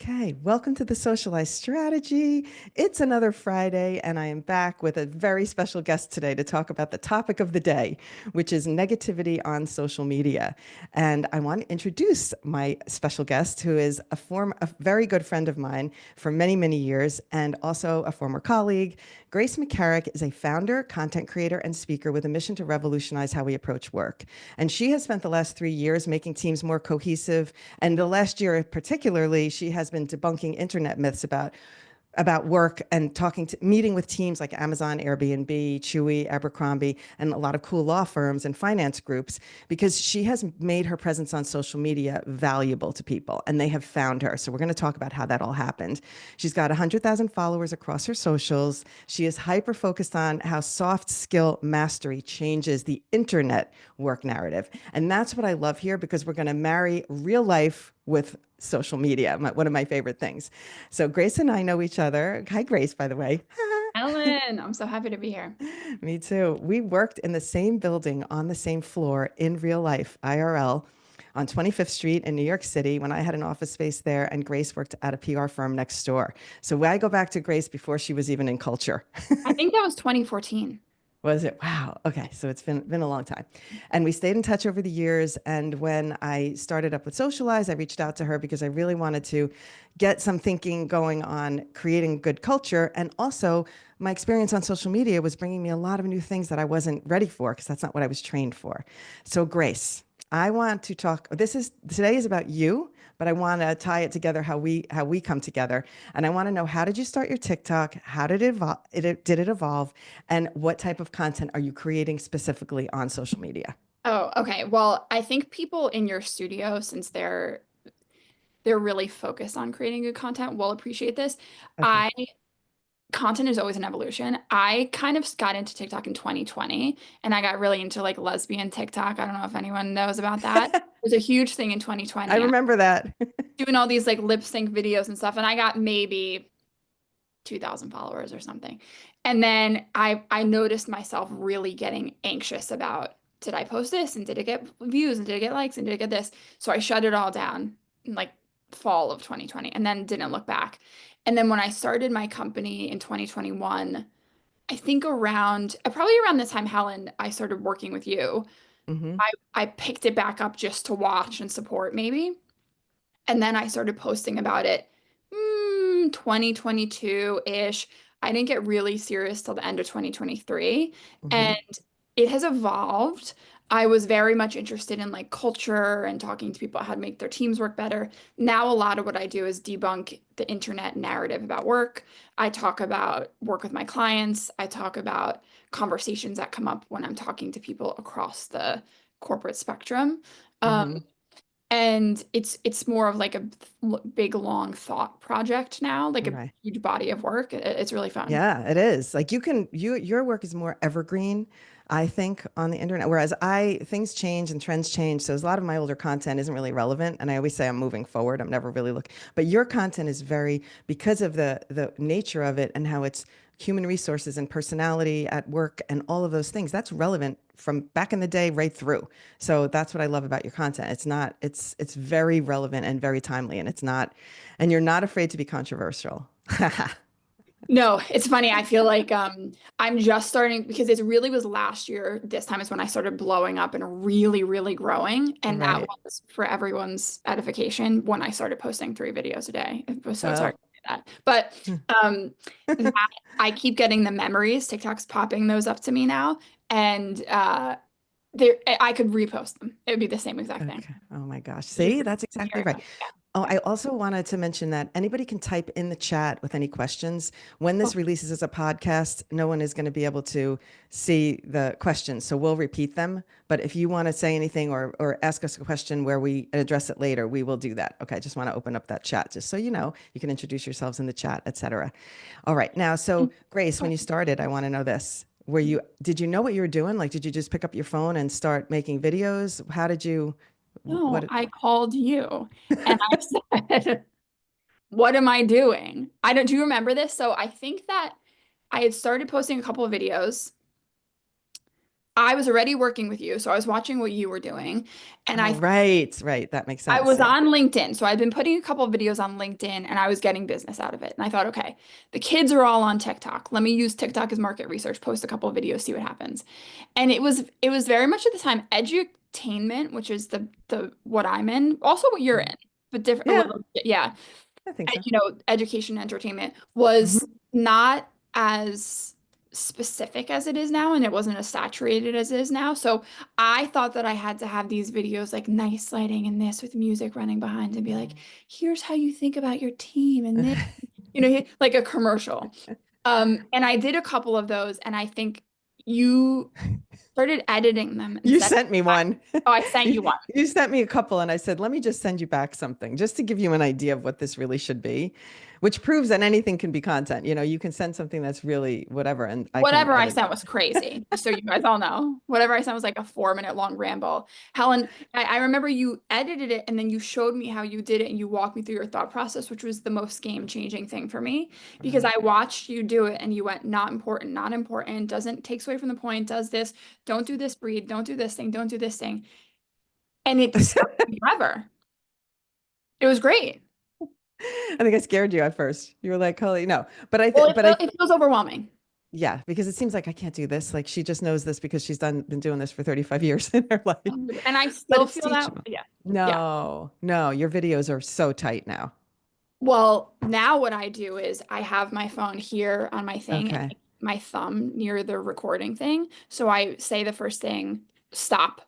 Okay, welcome to the Socialize strategy. It's another Friday, and I am back with a very special guest today to talk about the topic of the day, which is negativity on social media. And I want to introduce my special guest, who is a very good friend of mine for many, many years, and also a former colleague. Grace McCarrick is a founder, content creator, and speaker with a mission to revolutionize how we approach work. And she has spent the last 3 years making teams more cohesive. And the last year, particularly, she has been debunking internet myths about work and meeting with teams like Amazon, Airbnb, Chewy, Abercrombie, and a lot of cool law firms and finance groups because she has made her presence on social media valuable to people and they have found her. So we're going to talk about how that all happened. She's got 100,000 followers across her socials. She is hyper focused on how soft skill mastery changes the internet work narrative. And that's what I love here because we're going to marry real life with social media, one of my favorite things. So Grace and I know each other. Hi, Grace, by the way. Ellen, I'm so happy to be here. Me too. We worked in the same building on the same floor in real life, IRL, on 25th Street in New York City when I had an office space there and Grace worked at a PR firm next door. So I go back to Grace before she was even in culture. I think that was 2014. Was it? Wow. Okay. So it's been a long time. And we stayed in touch over the years. And when I started up with Socialize, I reached out to her because I really wanted to get some thinking going on creating good culture. And also, my experience on social media was bringing me a lot of new things that I wasn't ready for because that's not what I was trained for. So, Grace, I want to talk. Today is about you, but I want to tie it together how we come together. And I want to know, how did you start your TikTok? How did did it evolve? And what type of content are you creating specifically on social media? Oh, okay. Well, I think people in your studio, since they're really focused on creating good content, will appreciate this. Okay. I Content is always an evolution. I kind of got into TikTok in 2020 and I got really into like lesbian TikTok. I don't know if anyone knows about that. It was a huge thing in I 2020. I was remember that. doing all these like lip sync videos and stuff, and I got maybe 2,000 followers or something. And then I noticed myself really getting anxious about, did I post this and did it get views and did it get likes and did it get this? So I shut it all down in like fall of 2020 and then didn't look back. And then when I started my company in 2021, I think probably around the time, Helen, I started working with you, Hmm. I picked it back up just to watch and support maybe. And then I started posting about it 2022-ish. I didn't get really serious till the end of 2023. Hmm. And it has evolved. I was very much interested in like culture and talking to people how to make their teams work better. Now, a lot of what I do is debunk the internet narrative about work. I talk about work with my clients. I talk about conversations that come up when I'm talking to people across the corporate spectrum. Um, Hmm. and it's more of like a big long thought project now, like a Right. huge body of work. It's really fun. Yeah, it is. Like your work is more evergreen, I think, on the internet. Whereas things change and trends change. So a lot of my older content isn't really relevant. And I always say I'm moving forward. I'm never really looking. But your content is very, because of the nature of it and how it's human resources and personality at work and all of those things, that's relevant from back in the day right through. So that's what I love about your content. It's very relevant and very timely. And you're not afraid to be controversial. No, it's funny. I feel like I'm just starting because it really was last year. This time is when I started blowing up and really, really growing. And that Right. was for everyone's edification when I started posting 3 videos a day. It was so sorry Oh. to say that. But um that I keep getting the memories. TikTok's popping those up to me now. And I could repost them. It would be the same exact thing. Okay. Oh my gosh. You See, could that's exactly share right. them. Yeah. Oh, Yeah. I also wanted to mention that anybody can type in the chat with any questions. When this Cool. releases as a podcast, no one is going to be able to see the questions. So we'll repeat them. But if you want to say anything or ask us a question where we address it later, we will do that. Okay. I just want to open up that chat just so you know. You can introduce yourselves in the chat, etc. All right. Now, so Grace, when you started, I want to know this. Did you know what you were doing? Like, did you just pick up your phone and start making videos? How did you, No, what? I called you and I said, what am I doing? I don't, do you remember this? So I think that I had started posting a couple of videos I was already working with you, so I was watching what you were doing, and Oh, right, right. That makes I sense. was Yeah. on LinkedIn. So I'd been putting a couple of videos on LinkedIn and I was getting business out of it. And I thought, okay, the kids are all on TikTok. Let me use TikTok as market research, post a couple of videos, see what happens. And it was very much at the time edutainment, which is the what I'm in, also what you're Mhm. in, but different a Yeah, little, yeah. I think so. Education entertainment was Hmm. not as specific as it is now, and it wasn't as saturated as it is now. So I thought that I had to have these videos like nice lighting and this with music running behind and be like, here's how you think about your team and this, like a commercial. And I did a couple of those, and I think you started editing them and You said, sent me one. oh, I sent you one. You sent me a couple, and I said, let me just send you back something just to give you an idea of what this really should be, which proves that anything can be content. You can send something that's really whatever, and I can Whatever I edit. sent was crazy, just so you guys all know. Whatever I sent was like a 4 minute long ramble. Helen, I remember you edited it and then you showed me how you did it and you walked me through your thought process, which was the most game-changing thing for me because Right. I watched you do it and you went, not important, not important, doesn't takes away from the point, does this, don't do this breed, don't do this thing, don't do this thing. And it stuck with me forever. It was great. I think I scared you at first. You were like, "Holy no!" But Well, but I, it feels overwhelming. yeah, because it seems like I can't do this. Like she just knows this because she's been doing this for 35 years in her life. And I But still it's feel that, teachable. yeah. Yeah. No, no, your videos are so tight now. Well, now what I do is I have my phone here on my thing and Okay. my thumb near the recording thing. So I say the first thing, stop,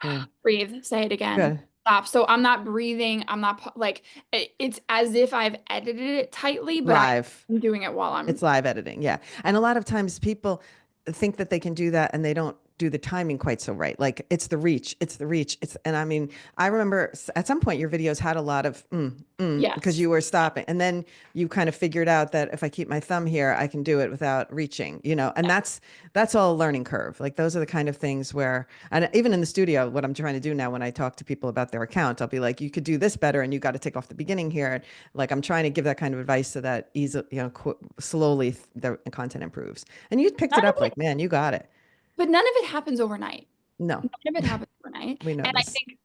Yeah. breathe, say it again, Good. stop. So I'm not breathing. I'm not like it's as if I've edited it tightly, but Live. I'm doing it while I'm It's live editing, yeah. And a lot of times people think that they can do that and they don't do the timing quite so right. Like it's the reach, it's the reach. And I mean, I remember at some point your videos had a lot of because yes. you were stopping. And then you kind of figured out that if I keep my thumb here, I can do it without reaching. And that's all a learning curve. Like those are the kind of things where, and even in the studio, what I'm trying to do now when I talk to people about their account, I'll be like, you could do this better and you got to take off the beginning here. Like I'm trying to give that kind of advice so that easily, slowly the content improves. And you picked None it of up it, like, man, you got it. but none of it happens overnight. No, None of it happens overnight. we know And I this. think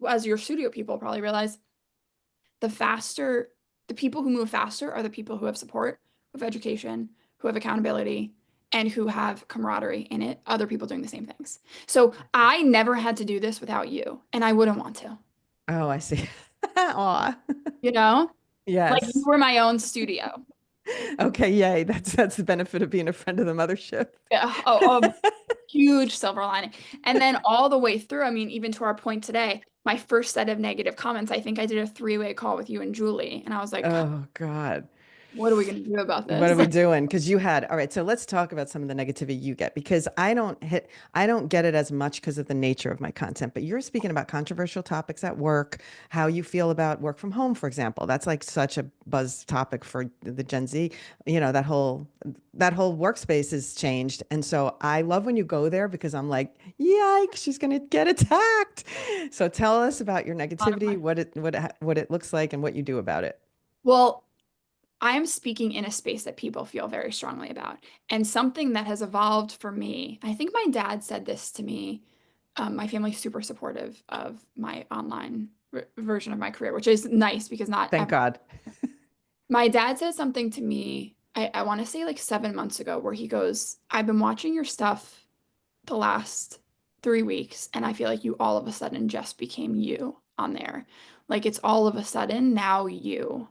as your studio people probably realize, the faster, the people who move faster are the people who have support, who have education, who have accountability, and who have camaraderie in it, other people doing the same things. So I never had to do this without you, and I wouldn't want to, Oh, I see. Aw. you know? Like you Yes. were my own studio. Okay, yay. That's the benefit of being a friend of the mothership. Yeah, a huge silver lining. And then all the way through, I mean, even to our point today, my first set of negative comments, I think I did a three-way call with you and Julie, and I was like, Oh, God. what are we going to do about What are this? we doing? Because all right, so let's talk about some of the negativity you get because I don't get it as much because of the nature of my content, but you're speaking about controversial topics at work, how you feel about work from home, for example. That's like such a buzz topic for the Gen Z. That whole workspace has changed. And so I love when you go there because I'm like, yikes, she's gonna get attacked. So tell us about your negativity, what it looks like and what you do about it. Well, I'm speaking in a space that people feel very strongly about. And something that has evolved for me, I think my dad said this to me. My family's super supportive of my online version of my career, which is nice because not Thank everyone. God. My dad said something to me, I want to say like 7 months ago, where he goes, I've been watching your stuff the last 3 weeks, and I feel like you all of a sudden just became you on there. Like it's all of a sudden now you.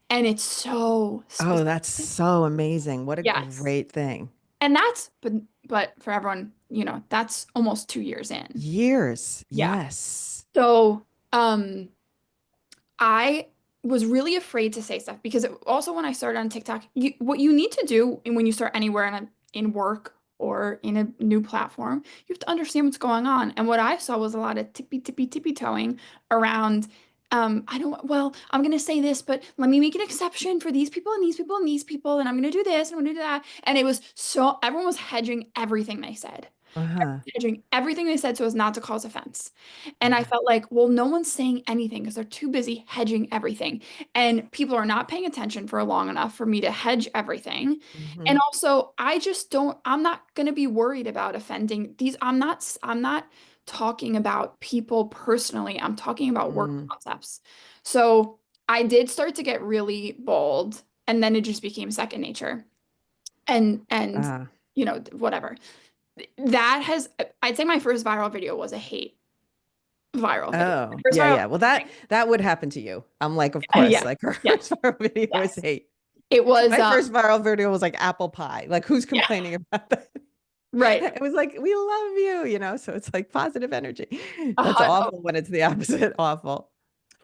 And it's so Oh, specific. that's so amazing. What a Yes. great thing. And but for everyone, that's almost 2 years in. Years. Yeah. Yes. So, I was really afraid to say stuff because also when I started on TikTok, what you need to do when you start anywhere in work or in a new platform, you have to understand what's going on. And what I saw was a lot of tippy toeing around. I don't, well, I'm going to say this, but let me make an exception for these people and these people and these people. And I'm going to do this and I'm going to do that. And it was so, everyone was hedging everything they said. Uh-huh. Hedging everything they said so as not to cause offense. And I Okay. felt like, well, no one's saying anything because they're too busy hedging everything. And people are not paying attention for long enough for me to hedge everything. And Mm-hmm. also, I just don't, I'm not going to be worried about offending these. I'm not talking about people personally. I'm talking about work Mm. concepts. So I did start to get really bold, and then it just became second nature. And Ah. whatever. That has, I'd say my first viral video was a hate viral video. My Oh, first yeah, viral, yeah. Well, that would happen to you. I'm like, of course, yeah, like her yeah, first viral video is yes. hate. It was, My first viral video was like apple pie. Like, who's yeah, complaining about that? right. It was like, we love you, so it's like positive energy. A That's hun- awful when it's the opposite. Awful.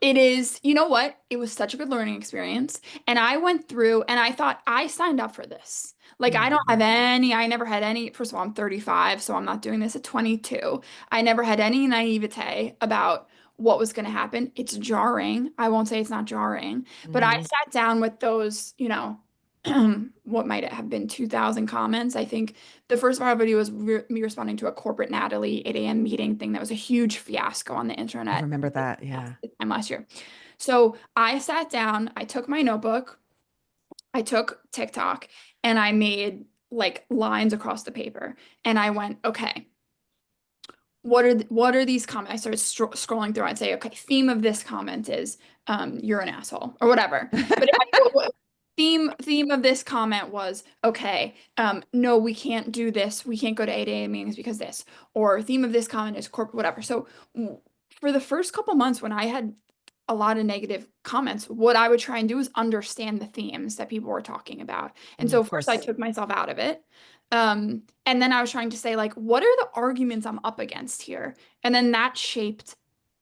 It is, you know what? It was such a good learning experience. And I went through and I thought I signed up for this. Like, I don't have Mhm. I never had any, first of all, I'm 35, so I'm not doing this at 22. I never had any naivete about what was going to happen. It's jarring. I won't say it's not jarring, but I Mhm. sat down with those, what might it have been 2,000 comments. I think the first viral video was me responding to a corporate Natalie 8 a.m. meeting thing that was a huge fiasco on the I internet remember that. Yeah. this time last year. So I sat down, I took my notebook, I took TikTok, and I made like lines across the paper. And I went, okay, what are these comments? I started scrolling through. I'd say, okay, theme of this comment is you're an asshole or whatever. But theme of this comment was, okay, no, we can't do this. We can't go to 8 a.m. meetings because this. Or theme of this comment is corporate, whatever. So for the first couple months when I had a lot of negative comments, what I would try and do is understand the themes that people were talking about. And so Of first I course. took myself out of it. And then I was trying to say, like, what are the arguments I'm up against here? And then that shaped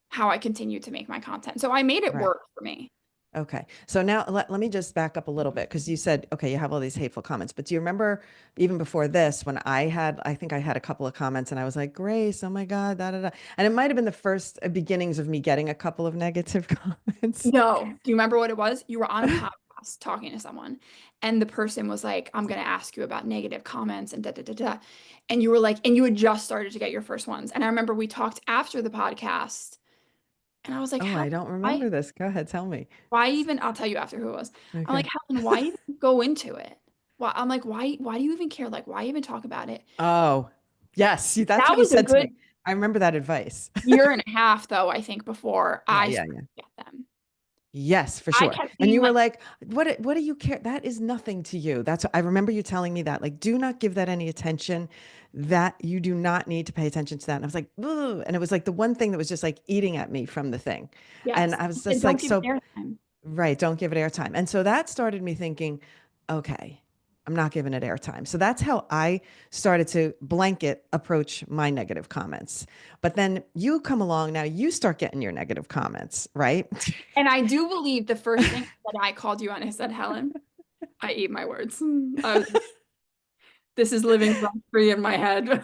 how I continued to make my content. So I made it Right. work for me. Okay. So now let me just back up a little bit because you said, okay, you have all these hateful comments, but do you remember even before this when I think I had a couple of comments and I was like, Grace, oh my God, da da da. And it might have been the first beginnings of me getting a couple of negative comments. No. Do you remember what it was? You were on a podcast talking to someone, and the person was like, I'm going to ask you about negative comments and da da da da. And you were like, and you had just started to get your first ones. And I remember we talked after the podcast, and I was like, Oh, Helen, I don't why, remember this. Go ahead, tell me. why even, I'll tell you after who it was. I'm like, Okay. Helen, why even go into it? Why, I'm like, why do you even care? Like, why even talk about it? Oh, yes. That's That what you was a said to good me. I remember that advice. year and a half, though, I think, before Yeah, I yeah, started yeah. to get them. Yes, for I sure. kept And being you were like, like, what do you care? That is nothing to you. That's I remember you telling me that. Like, do not give that any attention. That you do not need to pay attention to that. And I was like, ugh. And it was like the one thing that was just like eating at me from the thing. And yes, I was and just don't like, give it so airtime. right, don't give it airtime. And so that started me thinking, okay, I'm not giving it airtime. So that's how I started to blanket approach my negative comments. But then you come along now, you start getting your negative comments, right? And I do believe the first thing that I called you on, I said, Helen, I eat my words. This is living rent free in my head.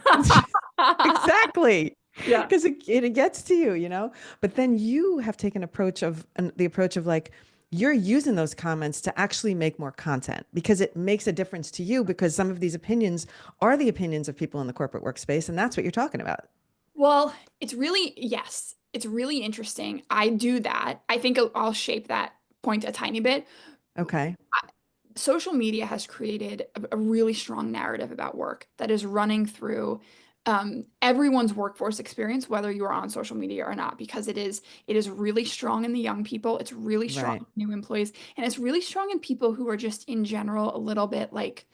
Exactly. Yeah. Because it gets to you, But then you have taken the approach of like, you're using those comments to actually make more content because it makes a difference to you because some of these opinions are the opinions of people in the corporate workspace. And that's what you're talking about. Well, yes, it's really interesting. I do that. I think I'll shape that point a tiny bit. Okay. Social media has created a really strong narrative about work that is running through everyone's workforce experience, whether you are on social media or not, because it is really strong in the young people. It's really strong Right. in new employees, and it's really strong in people who are just in general a little bit like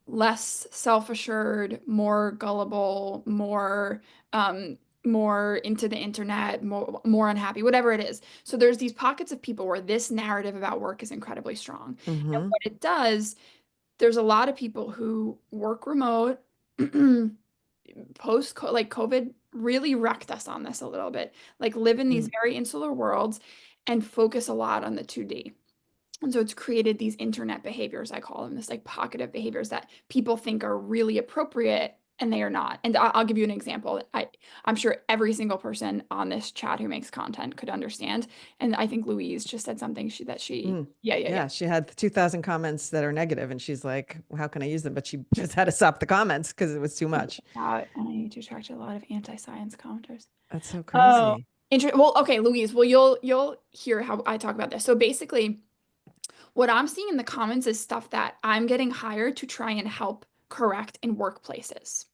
less self-assured, more gullible, more into the internet, more unhappy, whatever it is. So there's these pockets of people where this narrative about work is incredibly strong. And Mm-hmm. what it does, there's a lot of people who work remote post like COVID really wrecked us on this a little bit. Like live in these very insular worlds and focus a lot on the 2D. And so it's created these internet behaviors, I call them, this like pocket of behaviors that people think are really appropriate and they are not. And I'll give you an example. I'm sure every single person on this chat who makes content could understand. And I think Louise just said something Mm. yeah, yeah, yeah. Yeah, she had 2,000 comments that are negative, and she's like, well, how can I use them? But she just had to stop the comments because it was too much. Out, and I need to attract a lot of anti-science commenters. That's so Oh, crazy. well, okay, Louise. Well, you'll hear how I talk about this. So basically, what I'm seeing in the comments is stuff that I'm getting hired to try and help correct in workplaces.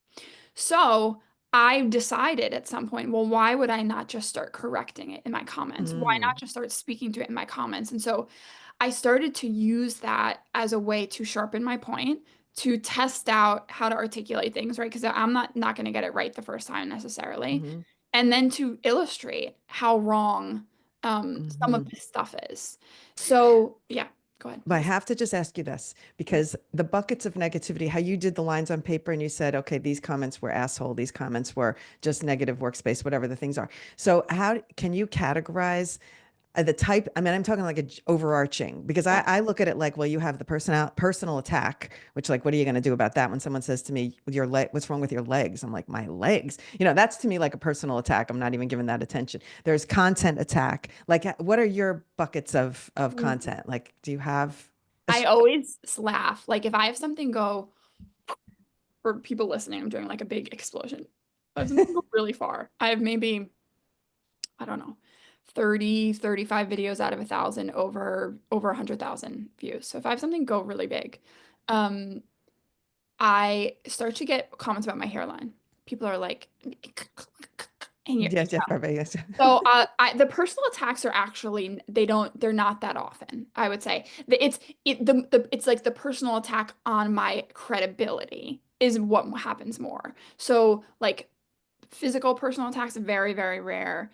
So I decided at some point, well, why would I not just start correcting it in my comments? Why not Mm, just start speaking to it in my comments? And so I started to use that as a way to sharpen my point, to test out how to articulate things, right? Because I'm not going to get it right the first time necessarily. hmm And then to illustrate how wrong some of hmm this stuff is. So yeah, go ahead, But I please. have to just ask you this because the buckets of negativity, how you did the lines on paper and you said, okay, these comments were asshole, these comments were just negative workspace, whatever the things are. So, how can you categorize the type? I mean, I'm talking like a overarching because Yeah. I look at it like, well, you have the personal attack, which like, what are you going to do about that? When someone says to me, with your leg, what's wrong with your legs? I'm like, my legs, that's to me like a personal attack. I'm not even giving that attention. There's content attack. Like, what are your buckets of content? Like, do you have a I always laugh. Like if I have something go, for people listening, I'm doing like a big explosion. I have something go really far. I have maybe, I don't know, 30, 35 videos out of 1,000 over 100,000 views. So if I have something go really big, um, I start to get comments about my hairline. People are like, and you yes, yes, perfect. Yes. so the personal attacks are actually they're not that often. I would say it's like the personal attack on my credibility is what happens more. So like physical personal attacks very very rare.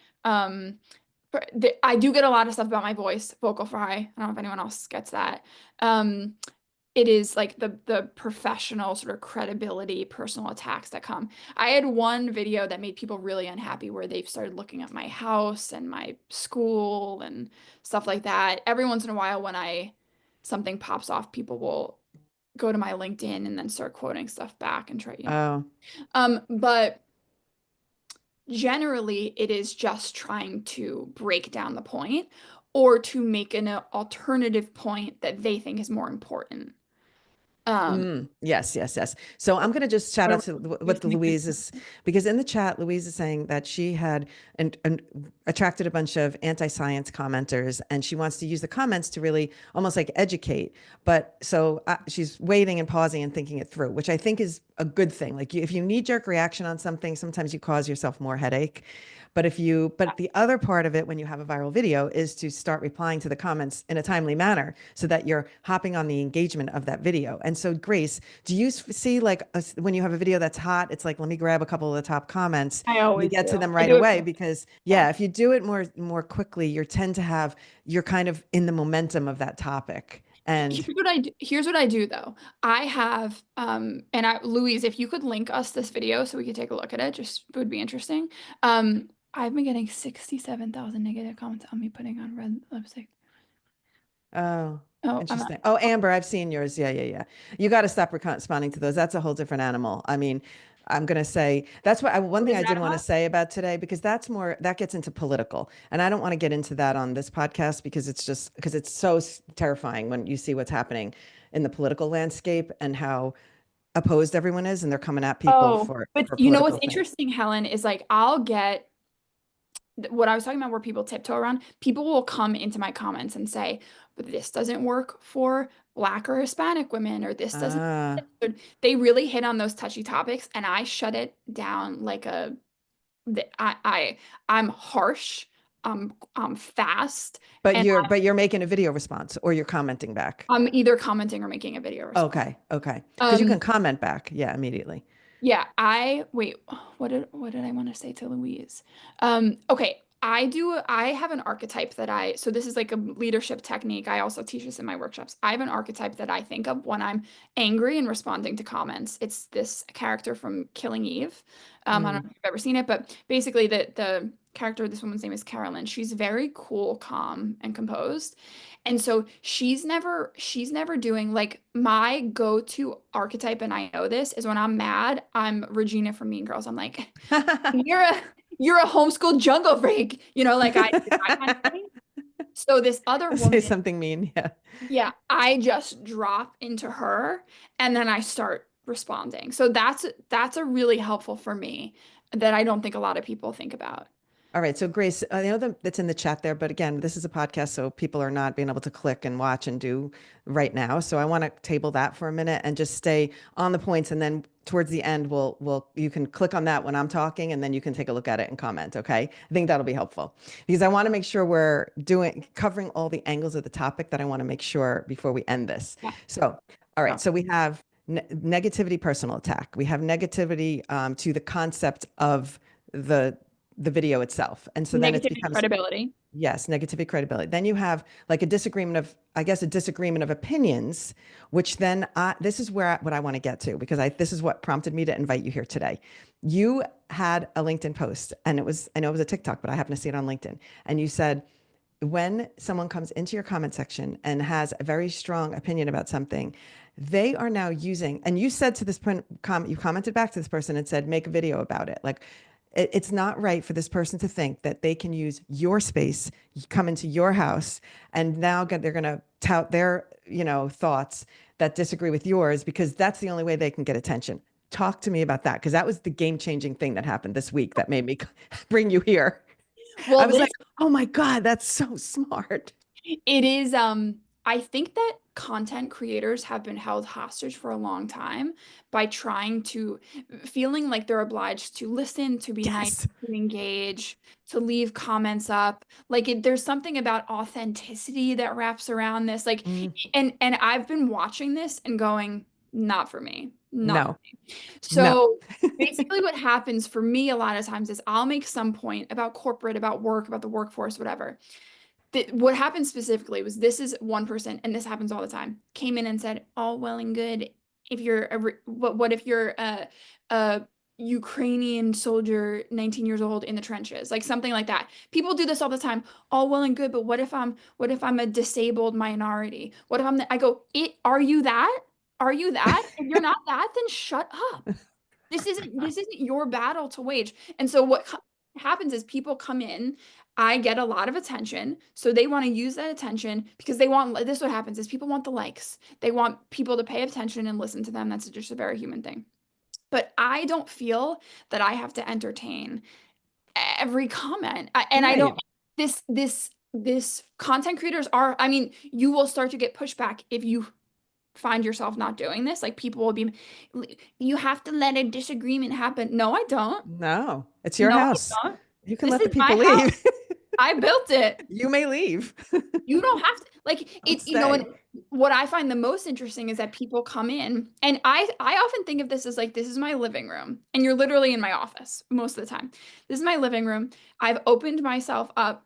I do get a lot of stuff about my voice, vocal fry. I don't know if anyone else gets that. Um, it is like the professional sort of credibility personal attacks that come. I had one video that made people really unhappy where they've started looking at my house and my school and stuff like that. Every once in a while when I something pops off, people will go to my LinkedIn and then start quoting stuff back and try, Oh, But generally it is just trying to break down the point or to make an alternative point that they think is more important. Um, yes, yes, yes. So I'm going to just shout out or to use what the an Louise is, because in the chat, Louise is saying that she had and attracted a bunch of anti-science commenters, and she wants to use the comments to really almost like educate. But so she's waiting and pausing and thinking it through, which I think is a good thing. Like if you knee-jerk reaction on something, sometimes you cause yourself more headache. But the other part of it when you have a viral video is to start replying to the comments in a timely manner so that you're hopping on the engagement of that video. And so, Grace, do you see like when you have a video that's hot, it's like, let me grab a couple of the top comments I and you always get to do. them I right do it away? quick. Because Yeah. yeah, if you do it more quickly, you're kind of in the momentum of that topic. And Here's what I do though. I have and Louise, if you could link us this video so we could take a look at it, just it would be interesting. I've been getting 67,000 negative comments on me putting on red lipstick. oh, Oh, I'm not. interesting. Oh, Amber, I've seen yours. Yeah, yeah, yeah. You got to stop responding to those. That's a whole different animal. I mean, I'm going to say that's one thing Is I that did want to hot? say about today, because that gets into political. And I don't want to get into that on this podcast because it's so terrifying when you see what's happening in the political landscape and how opposed everyone is. And they're coming at people Oh, for, but for you know what's political things. interesting, Helen, is like I'll get what I was talking about where people tiptoe around, people will come into my comments and say, but this doesn't work for Black or Hispanic women, or this doesn't. Ah, They really hit on those touchy topics, and I shut it down like I'm harsh, I'm fast, and but you're making a video response or you're commenting back. I'm either commenting or making a video response. Okay. Okay. Because you Um, can comment back. Yeah, immediately. yeah, I wait, what did I want to say to Louise? Okay. I have an archetype that so this is like a leadership technique. I also teach this in my workshops. I have an archetype that I think of when I'm angry and responding to comments. It's this character from Killing Eve. I don't know Mm. if you've ever seen it, but basically the character, this woman's name is Carolyn. She's very cool, calm, and composed. And so she's never doing like my go-to archetype, and I know this is when I'm mad, I'm Regina from Mean Girls. I'm like, you're a you're a homeschool jungle freak, like that kind of thing. So this other Say woman, something mean. Yeah. yeah, I just drop into her and then I start responding. So that's a really helpful for me that I don't think a lot of people think about. All right. So Grace, I know that that's in the chat there, but again, this is a podcast, so people are not being able to click and watch and do right now. So I want to table that for a minute and just stay on the points. And then towards the end, you can click on that when I'm talking, and then you can take a look at it and comment. Okay. I think that'll be helpful because I want to make sure we're covering all the angles of the topic that I want to make sure before we end this. Yeah. So, all right. So So we have negativity, personal attack. We have negativity to the concept of the video itself. And so then it negativity, becomes, credibility. yes, negativity, credibility. Then you have like a disagreement of, I guess, a disagreement of opinions, which then this is what I want to get to, because this is what prompted me to invite you here today. You had a LinkedIn post, and I know it was a TikTok, but I happen to see it on LinkedIn. And you said, when someone comes into your comment section and has a very strong opinion about something, they are now using, and you said to this point, you commented back to this person and said, make a video about it. Like, it's not right for this person to think that they can use your space, come into your house, and now they're going to tout their, thoughts that disagree with yours, because that's the only way they can get attention. Talk to me about that, because that was the game-changing thing that happened this week that made me bring you here. I Well, was like, oh my God, that's so smart. it is, I think that content creators have been held hostage for a long time by feeling like they're obliged to listen, to be nice, Yes. to engage, to leave comments up. Like there's something about authenticity that wraps around this. Like, Mm, and I've been watching this and going, not for me, not for no, me. no. So basically what happens for me a lot of times is I'll make some point about corporate, about work, about the workforce, whatever. What happened specifically was this is one person, and this happens all the time, came in and said, all well and good if you're what if you're a Ukrainian soldier 19 years old in the trenches, like something like that. People do this all the time. All well and good, but what if I'm a disabled minority? What if I go, are you that? Are you that? If you're not that, then shut up. This isn't your battle to wage. And so what happens is people come in, I get a lot of attention, so they want to use that attention because they want this is what happens is people want the likes. They want people to pay attention and listen to them. That's just a very human thing. But I don't feel that I have to entertain every comment. And I don't Right. this content creators are, I mean, you will start to get pushback if you find yourself not doing this. Like people will be, you have to let a disagreement happen. No, I don't. No, it's your No, I house. don't. You can This let is the my people house. leave. I built it. You may leave. You don't have to like Don't it, stay. and what I find the most interesting is that people come in and I often think of this as like this is my living room and you're literally in my office most of the time. This is my living room. I've opened myself up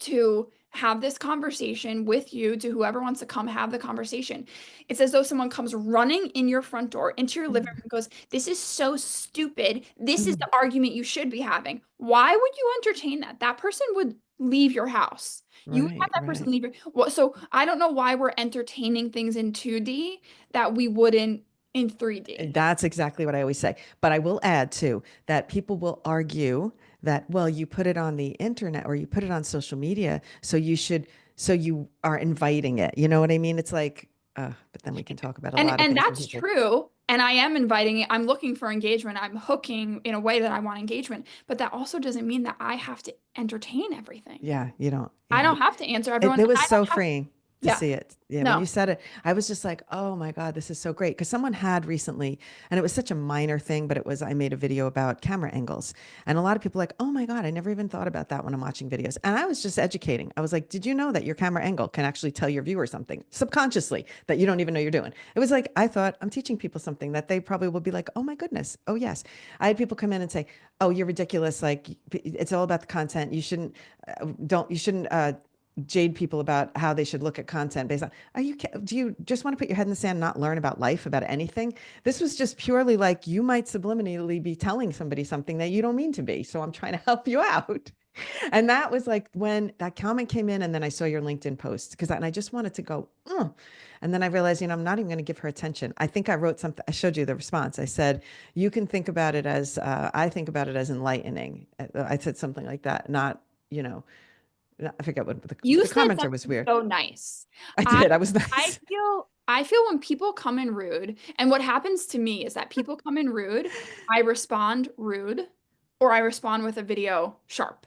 to have this conversation with you, to whoever wants to come have the conversation. It's as though someone comes running in your front door into your living room and goes, this is so stupid. This is Mhm. the argument you should be having. Why would you entertain that? That person would leave your house. You would have Right, that person right. leave your so I don't know why we're entertaining things in 2D that we wouldn't in 3D. That's exactly what I always say. But I will add too that people will argue that, well, you put it on the internet or you put it on social media, so you are inviting it. You know what I mean? It's like, but then we can talk about a lot of And things when that's people, true. And I am inviting it. I'm looking for engagement. I'm hooking in a way that I want engagement. But that also doesn't mean that I have to entertain everything. yeah, you don't, I yeah. don't have to answer everyone. It And was I so don't have freeing. to Yeah. see it. Yeah, when No. you said it, I was just like, oh my God, this is so great. Because someone had recently, and it was such a minor thing, but it was, I made a video about camera angles. And a lot of people were like, oh my God, I never even thought about that when I'm watching videos. And I was just educating. I was like, did you know that your camera angle can actually tell your viewer something subconsciously that you don't even know you're doing? It was like, I thought I'm teaching people something that they probably will be like, oh my goodness. Oh yes. I had people come in and say, oh, you're ridiculous. Like it's all about the content. You shouldn't, jade people about how they should look at content based on, do you just want to put your head in the sand, not learn about life, about anything? This was just purely like, you might subliminally be telling somebody something that you don't mean to be. So I'm trying to help you out. And that was like when that comment came in, and then I saw your LinkedIn post because and I just wanted to go, "Ugh." And then I realized, I'm not even going to give her attention. I think I wrote something. I showed you the response. I said, you can think about it as, I think about it as enlightening. I said something like that, not, I forget what You the said commenter was something weird. so nice. I I did. I was I nice. feel I feel when people come in rude, and what happens to me is that people come in rude, I respond rude, or I respond with a video sharp.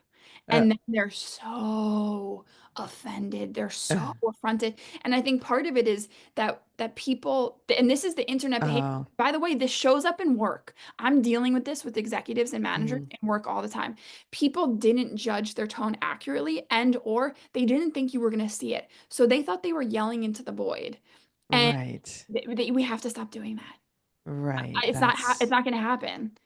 Uh, And then they're so offended. They're uh, so affronted. And I think part of it is that people, and this is the internet behavior. oh, By the way, this shows up in work. I'm dealing with this with executives and managers mhm. in work all the time. People didn't judge their tone accurately, and or they didn't think you were going to see it. So they thought they were yelling into the void. And Right. we have to stop doing that. Right. It's not going to happen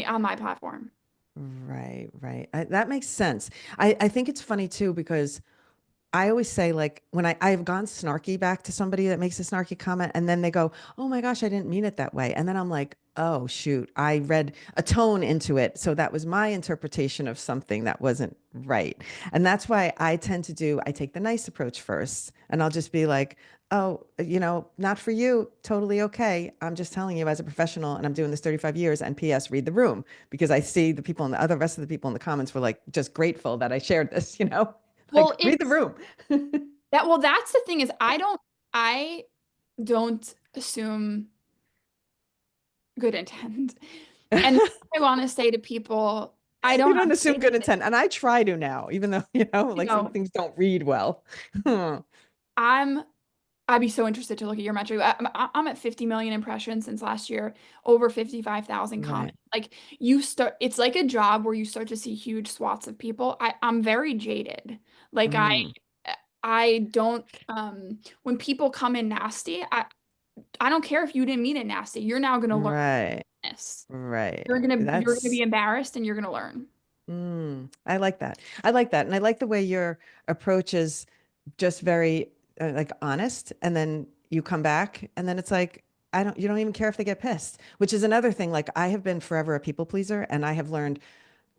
on my platform. Right. That makes sense. I think it's funny too, because I always say, like, when I've gone snarky back to somebody that makes a snarky comment, and then they go, oh my gosh, I didn't mean it that way. And then I'm like, oh shoot, I read a tone into it. So that was my interpretation of something that wasn't right. And that's why I take the nice approach first, and I'll just be like, oh, not for you. Totally okay. I'm just telling you as a professional, and I'm doing this 35 years, and PS, read the room, because I see the people and the other rest of the people in the comments were like, just grateful that I shared this, like Well, read the it's room. that's the thing is I don't assume good intent. And I want to say to people, I You don't don't have assume faith good that, intent. And I try to now, even though, you like some know, things don't read well. I'm I'd be so interested to look at your metric. I'm at 50 million impressions since last year, over 55,000 Right. comments. Like it's like a job where you start to see huge swaths of people. I'm very jaded. Like Mm, I don't when people come in nasty, I don't care if you didn't mean it nasty. You're now gonna learn right. this. Right. You're gonna be That's embarrassed and you're gonna learn. I like that. I like that. And I like the way your approach is just very like honest. And then you come back, and then it's like, you don't even care if they get pissed, which is another thing. Like, I have been forever a people pleaser, and I have learned,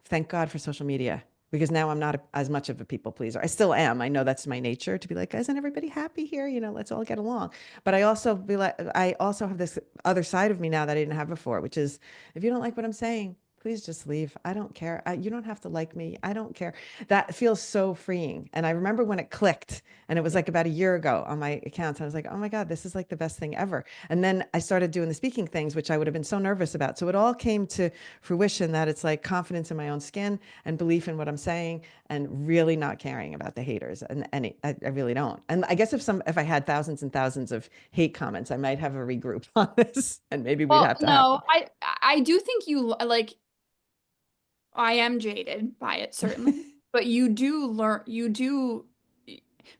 thank God for social media, because now I'm not as much of a people pleaser. I still am. I know that's my nature, to be like, isn't everybody happy here? Let's all get along. But I also have this other side of me now that I didn't have before, which is, if you don't like what I'm saying, please just leave. I don't care. You don't have to like me. I don't care. That feels so freeing. And I remember when it clicked, and it was like about a year ago on my accounts. I was like, oh my God, this is like the best thing ever. And then I started doing the speaking things, which I would have been so nervous about. So it all came to fruition, that it's like confidence in my own skin and belief in what I'm saying, and really not caring about the haters. And I really don't. And I guess if I had thousands and thousands of hate comments, I might have a regroup on this, and maybe we'd Well, have to have no, one. I do think like I am jaded by it certainly, but you do learn you do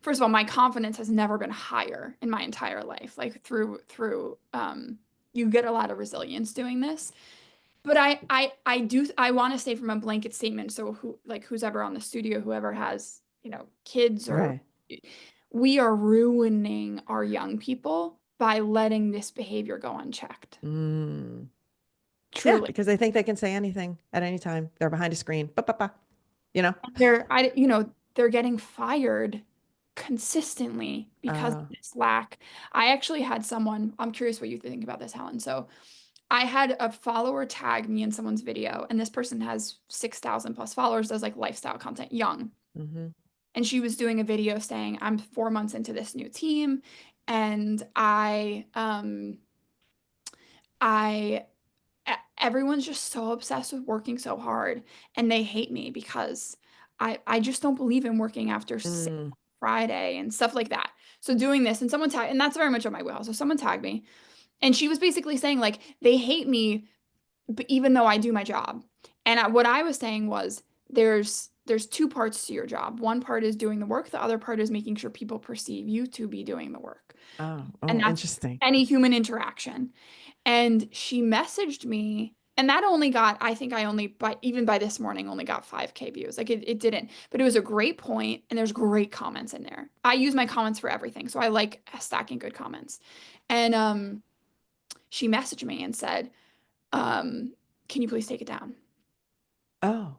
first of all, my confidence has never been higher in my entire life. Like through you get a lot of resilience doing this. But I want to say from a blanket statement, so who's ever on the studio, whoever has, kids or Right. we are ruining our young people by letting this behavior go unchecked. Mm. Yeah, Truly. because they think they can say anything at any time. They're behind a screen. Ba, ba, ba. You know? They're getting fired consistently because of Oh. this lack. I actually had someone, I'm curious what you think about this, Helen. So I had a follower tag me in someone's video, and this person has 6,000 plus followers, does like lifestyle content, young. Hmm. And she was doing a video saying, I'm 4 months into this new team, and I everyone's just so obsessed with working so hard, and they hate me because I just don't believe in working after Mm. Friday and stuff like that. So doing this and someone tagged, and that's very much on my wheelhouse. So someone tagged me and she was basically saying like, they hate me, but even though I do my job. And what I was saying was there's two parts to your job. One part is doing the work. The other part is making sure people perceive you to be doing the work. Oh, And oh, that's interesting. any human interaction. And she messaged me, and that only got, I think I only, by even by this morning, only got 5K views. Like it didn't, but it was a great point, and there's great comments in there. I use my comments for everything, so I like stacking good comments. And she messaged me and said, can you please take it down? Oh,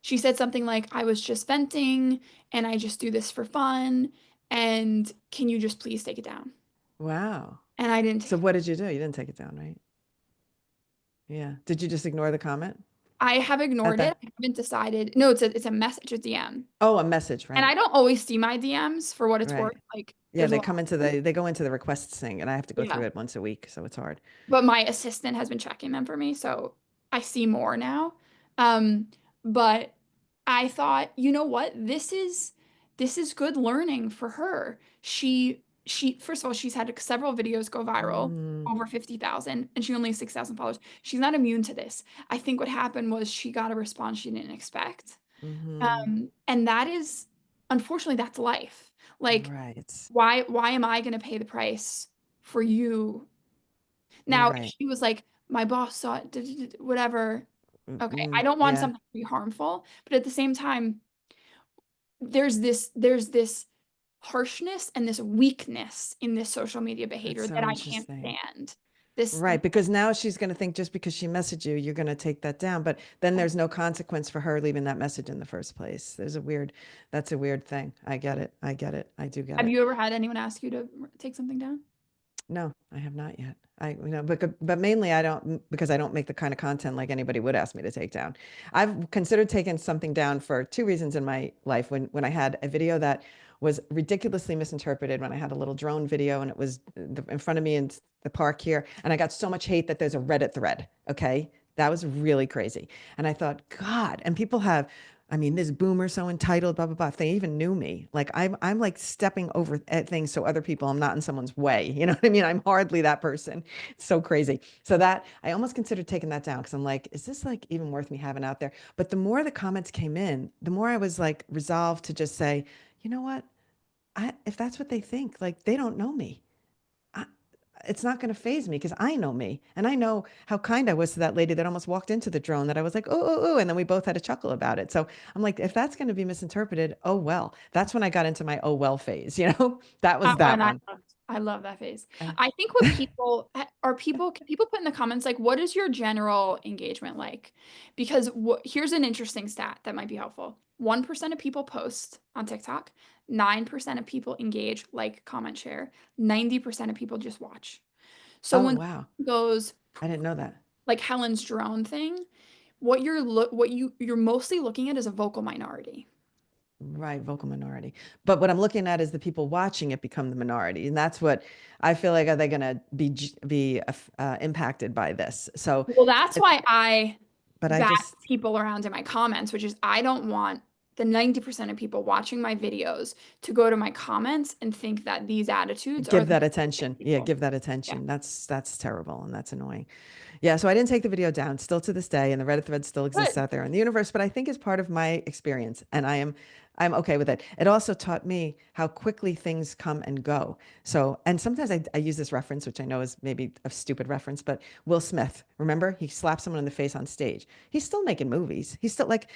She said something like, I was just venting, and I just do this for fun, and can you just please take it down? wow. And I didn't So take it. what did you do? You didn't take it down, right? Yeah. Did you just ignore the comment I have at ignored it. that? I haven't decided. No, it's a message, a DM. Oh, a message, And right? I don't always see my DMs for what it's worth. Right. Like Yeah, there's a they lot. come into they go into the requests thing, and I have to go through Yeah. it once a week, so it's hard. But my assistant has been checking them for me, so I see more now. Um, but I thought, you know what? This is good learning for her. She first of all, she's had several videos go viral, Mm, over 50,000, and she only has 6,000 followers. She's not immune to this. I think what happened was she got a response she didn't expect. mm-hmm. And that is, unfortunately, that's life. Like, Right. why am I going to pay the price for you? Now, if Right. she was like, my boss saw it, whatever. Okay, I Mm, don't want yeah, something to be harmful, but at the same time, there's this harshness and this weakness in this social media that's behavior that so I can't interesting. stand. This, Right, because now she's going to think just because she messaged you, you're going to take that down. But then there's no consequence for her leaving that message in the first place. That's a weird thing. I get it. I get it. I do get have it. you ever had anyone ask you to take something down? No, I have not yet. But mainly I don't because I don't make the kind of content like anybody would ask me to take down. I've considered taking something down for two reasons in my life. When I had a video that was ridiculously misinterpreted, when I had a little drone video and it was in front of me in the park here, and I got so much hate that there's a Reddit thread. Okay, that was really crazy, and I thought, God, and people have. I mean, this boomer so entitled, blah blah blah. If they even knew me, like I'm like stepping over at things so other people, I'm not in someone's way. You know what I mean? I'm hardly that person. It's so crazy. So that I almost considered taking that down because I'm like, is this like even worth me having out there? But the more the comments came in, the more I was like resolved to just say, you know what? If that's what they think, like they don't know me. I, it's not going to phase me because I know me and I know how kind I was to that lady that almost walked into the drone that I was like, oh, oh, oh. And then we both had a chuckle about it. So I'm like, if that's going to be misinterpreted, oh, well, that's when I got into my oh, well phase, you know, that was that And one. I love that phase. I, I think what people are people can people put in the comments like, what is your general engagement like? Because here's an interesting stat that might be helpful. 1% of people post on TikTok, 9% of people engage, like, comment, share, 90% of people just watch. So oh, when wow. someone goes I didn't know that. like Helen's drone thing, what you're mostly looking at is a vocal minority. Right, vocal minority. But what I'm looking at is the people watching it become the minority, and that's what I feel like are they going to be impacted by this? So, Well, that's it, why I but I bat just people around in my comments, which is I don't want the 90% of people watching my videos to go to my comments and think that these attitudes are give the that right attention. Yeah, people. give that Yeah. attention. That's terrible and that's annoying. Yeah, so I didn't take the video down, still to this day, and the Reddit thread still exists Good. out there in the universe, but I think it's part of my experience and I'm okay with it. It also taught me how quickly things come and go. So, and sometimes I use this reference, which I know is maybe a stupid reference, but Will Smith, remember? He slapped someone in the face on stage. He's still making movies. He's still like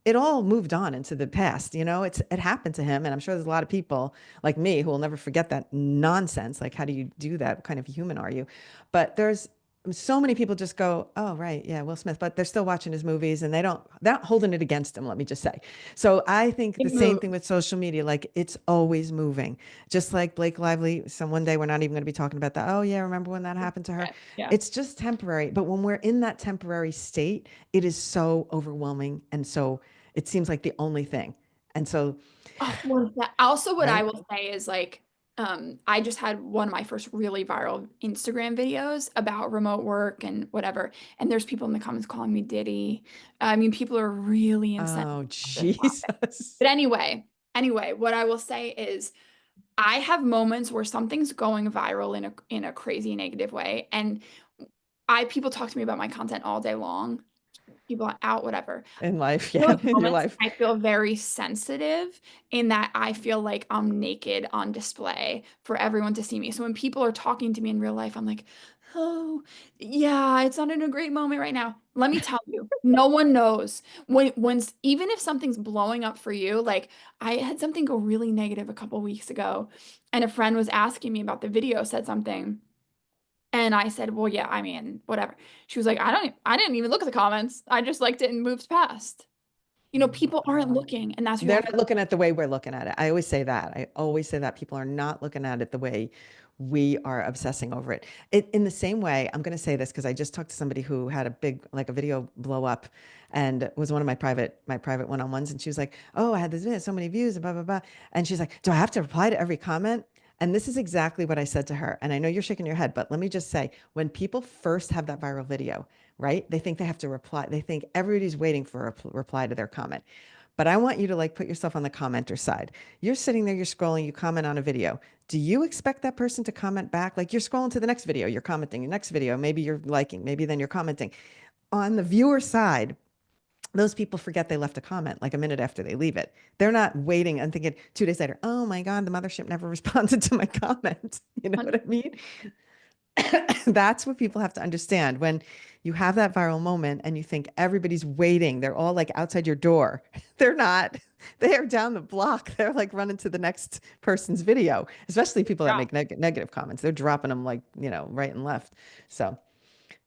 it all moved on into the past, you know, it happened to him. And I'm sure there's a lot of people like me who will never forget that nonsense. Like, how do you do that? What kind of human are you? But there's so many people just go, oh, right, yeah, Will Smith, but they're still watching his movies and they're not holding it against him, let me just say. So I think the It same thing moves. with social media, like it's always moving. Just like Blake Lively, some one day we're not even going to be talking about that. Oh, yeah, remember when that happened to her? Yeah. It's just temporary. But when we're in that temporary state, it is so overwhelming. And so it seems like the only thing. And so, Oh, well, also what I right? will say is like, I just had one of my first really viral Instagram videos about remote work and whatever. And there's people in the comments calling me Diddy. I mean, people are really insensitive Oh, about this topic. Jesus. But anyway, Anyway, what I will say is I have moments where something's going viral in a crazy negative way, and I people talk to me about my content all day long. People are out, whatever. In life, yeah, Those in your moments, life. I feel very sensitive in that I feel like I'm naked on display for everyone to see me. So when people are talking to me in real life, I'm like, oh, yeah, it's not in a great moment right now. Let me tell you, no one knows even if something's blowing up for you, like I had something go really negative a couple weeks ago, and a friend was asking me about the video, said something. And I said, well, yeah, I mean, whatever. She was like, I didn't even look at the comments. I just liked it and moved past. People aren't Wow. looking, and that's what you They're have to. not looking at the way we're looking at it. I always say that. I always say that people are not looking at it the way we are obsessing over it. In the same way, I'm going to say this because I just talked to somebody who had a big, like a video blow up and was one of my private one-on-ones. And she was like, oh, I had this video, so many views, blah, blah, blah. And she's like, do I have to reply to every comment? And this is exactly what I said to her. And I know you're shaking your head, but let me just say, when people first have that viral video, right? They think they have to reply. They think everybody's waiting for a reply to their comment. But I want you to like put yourself on the commenter side. You're sitting there, you're scrolling, you comment on a video. Do you expect that person to comment back? Like you're scrolling to the next video, you're commenting, your next video, maybe you're liking, maybe then you're commenting. On the viewer side, those people forget they left a comment like a minute after they leave it. They're not waiting and thinking 2 days later, oh my God, the mothership never responded to my comment. You know what I mean? That's what people have to understand. When you have that viral moment and you think everybody's waiting, they're all like outside your door. They're not. They are down the block. They're like running to the next person's video, especially people that Yeah. make negative comments. They're dropping them like, right and left. So,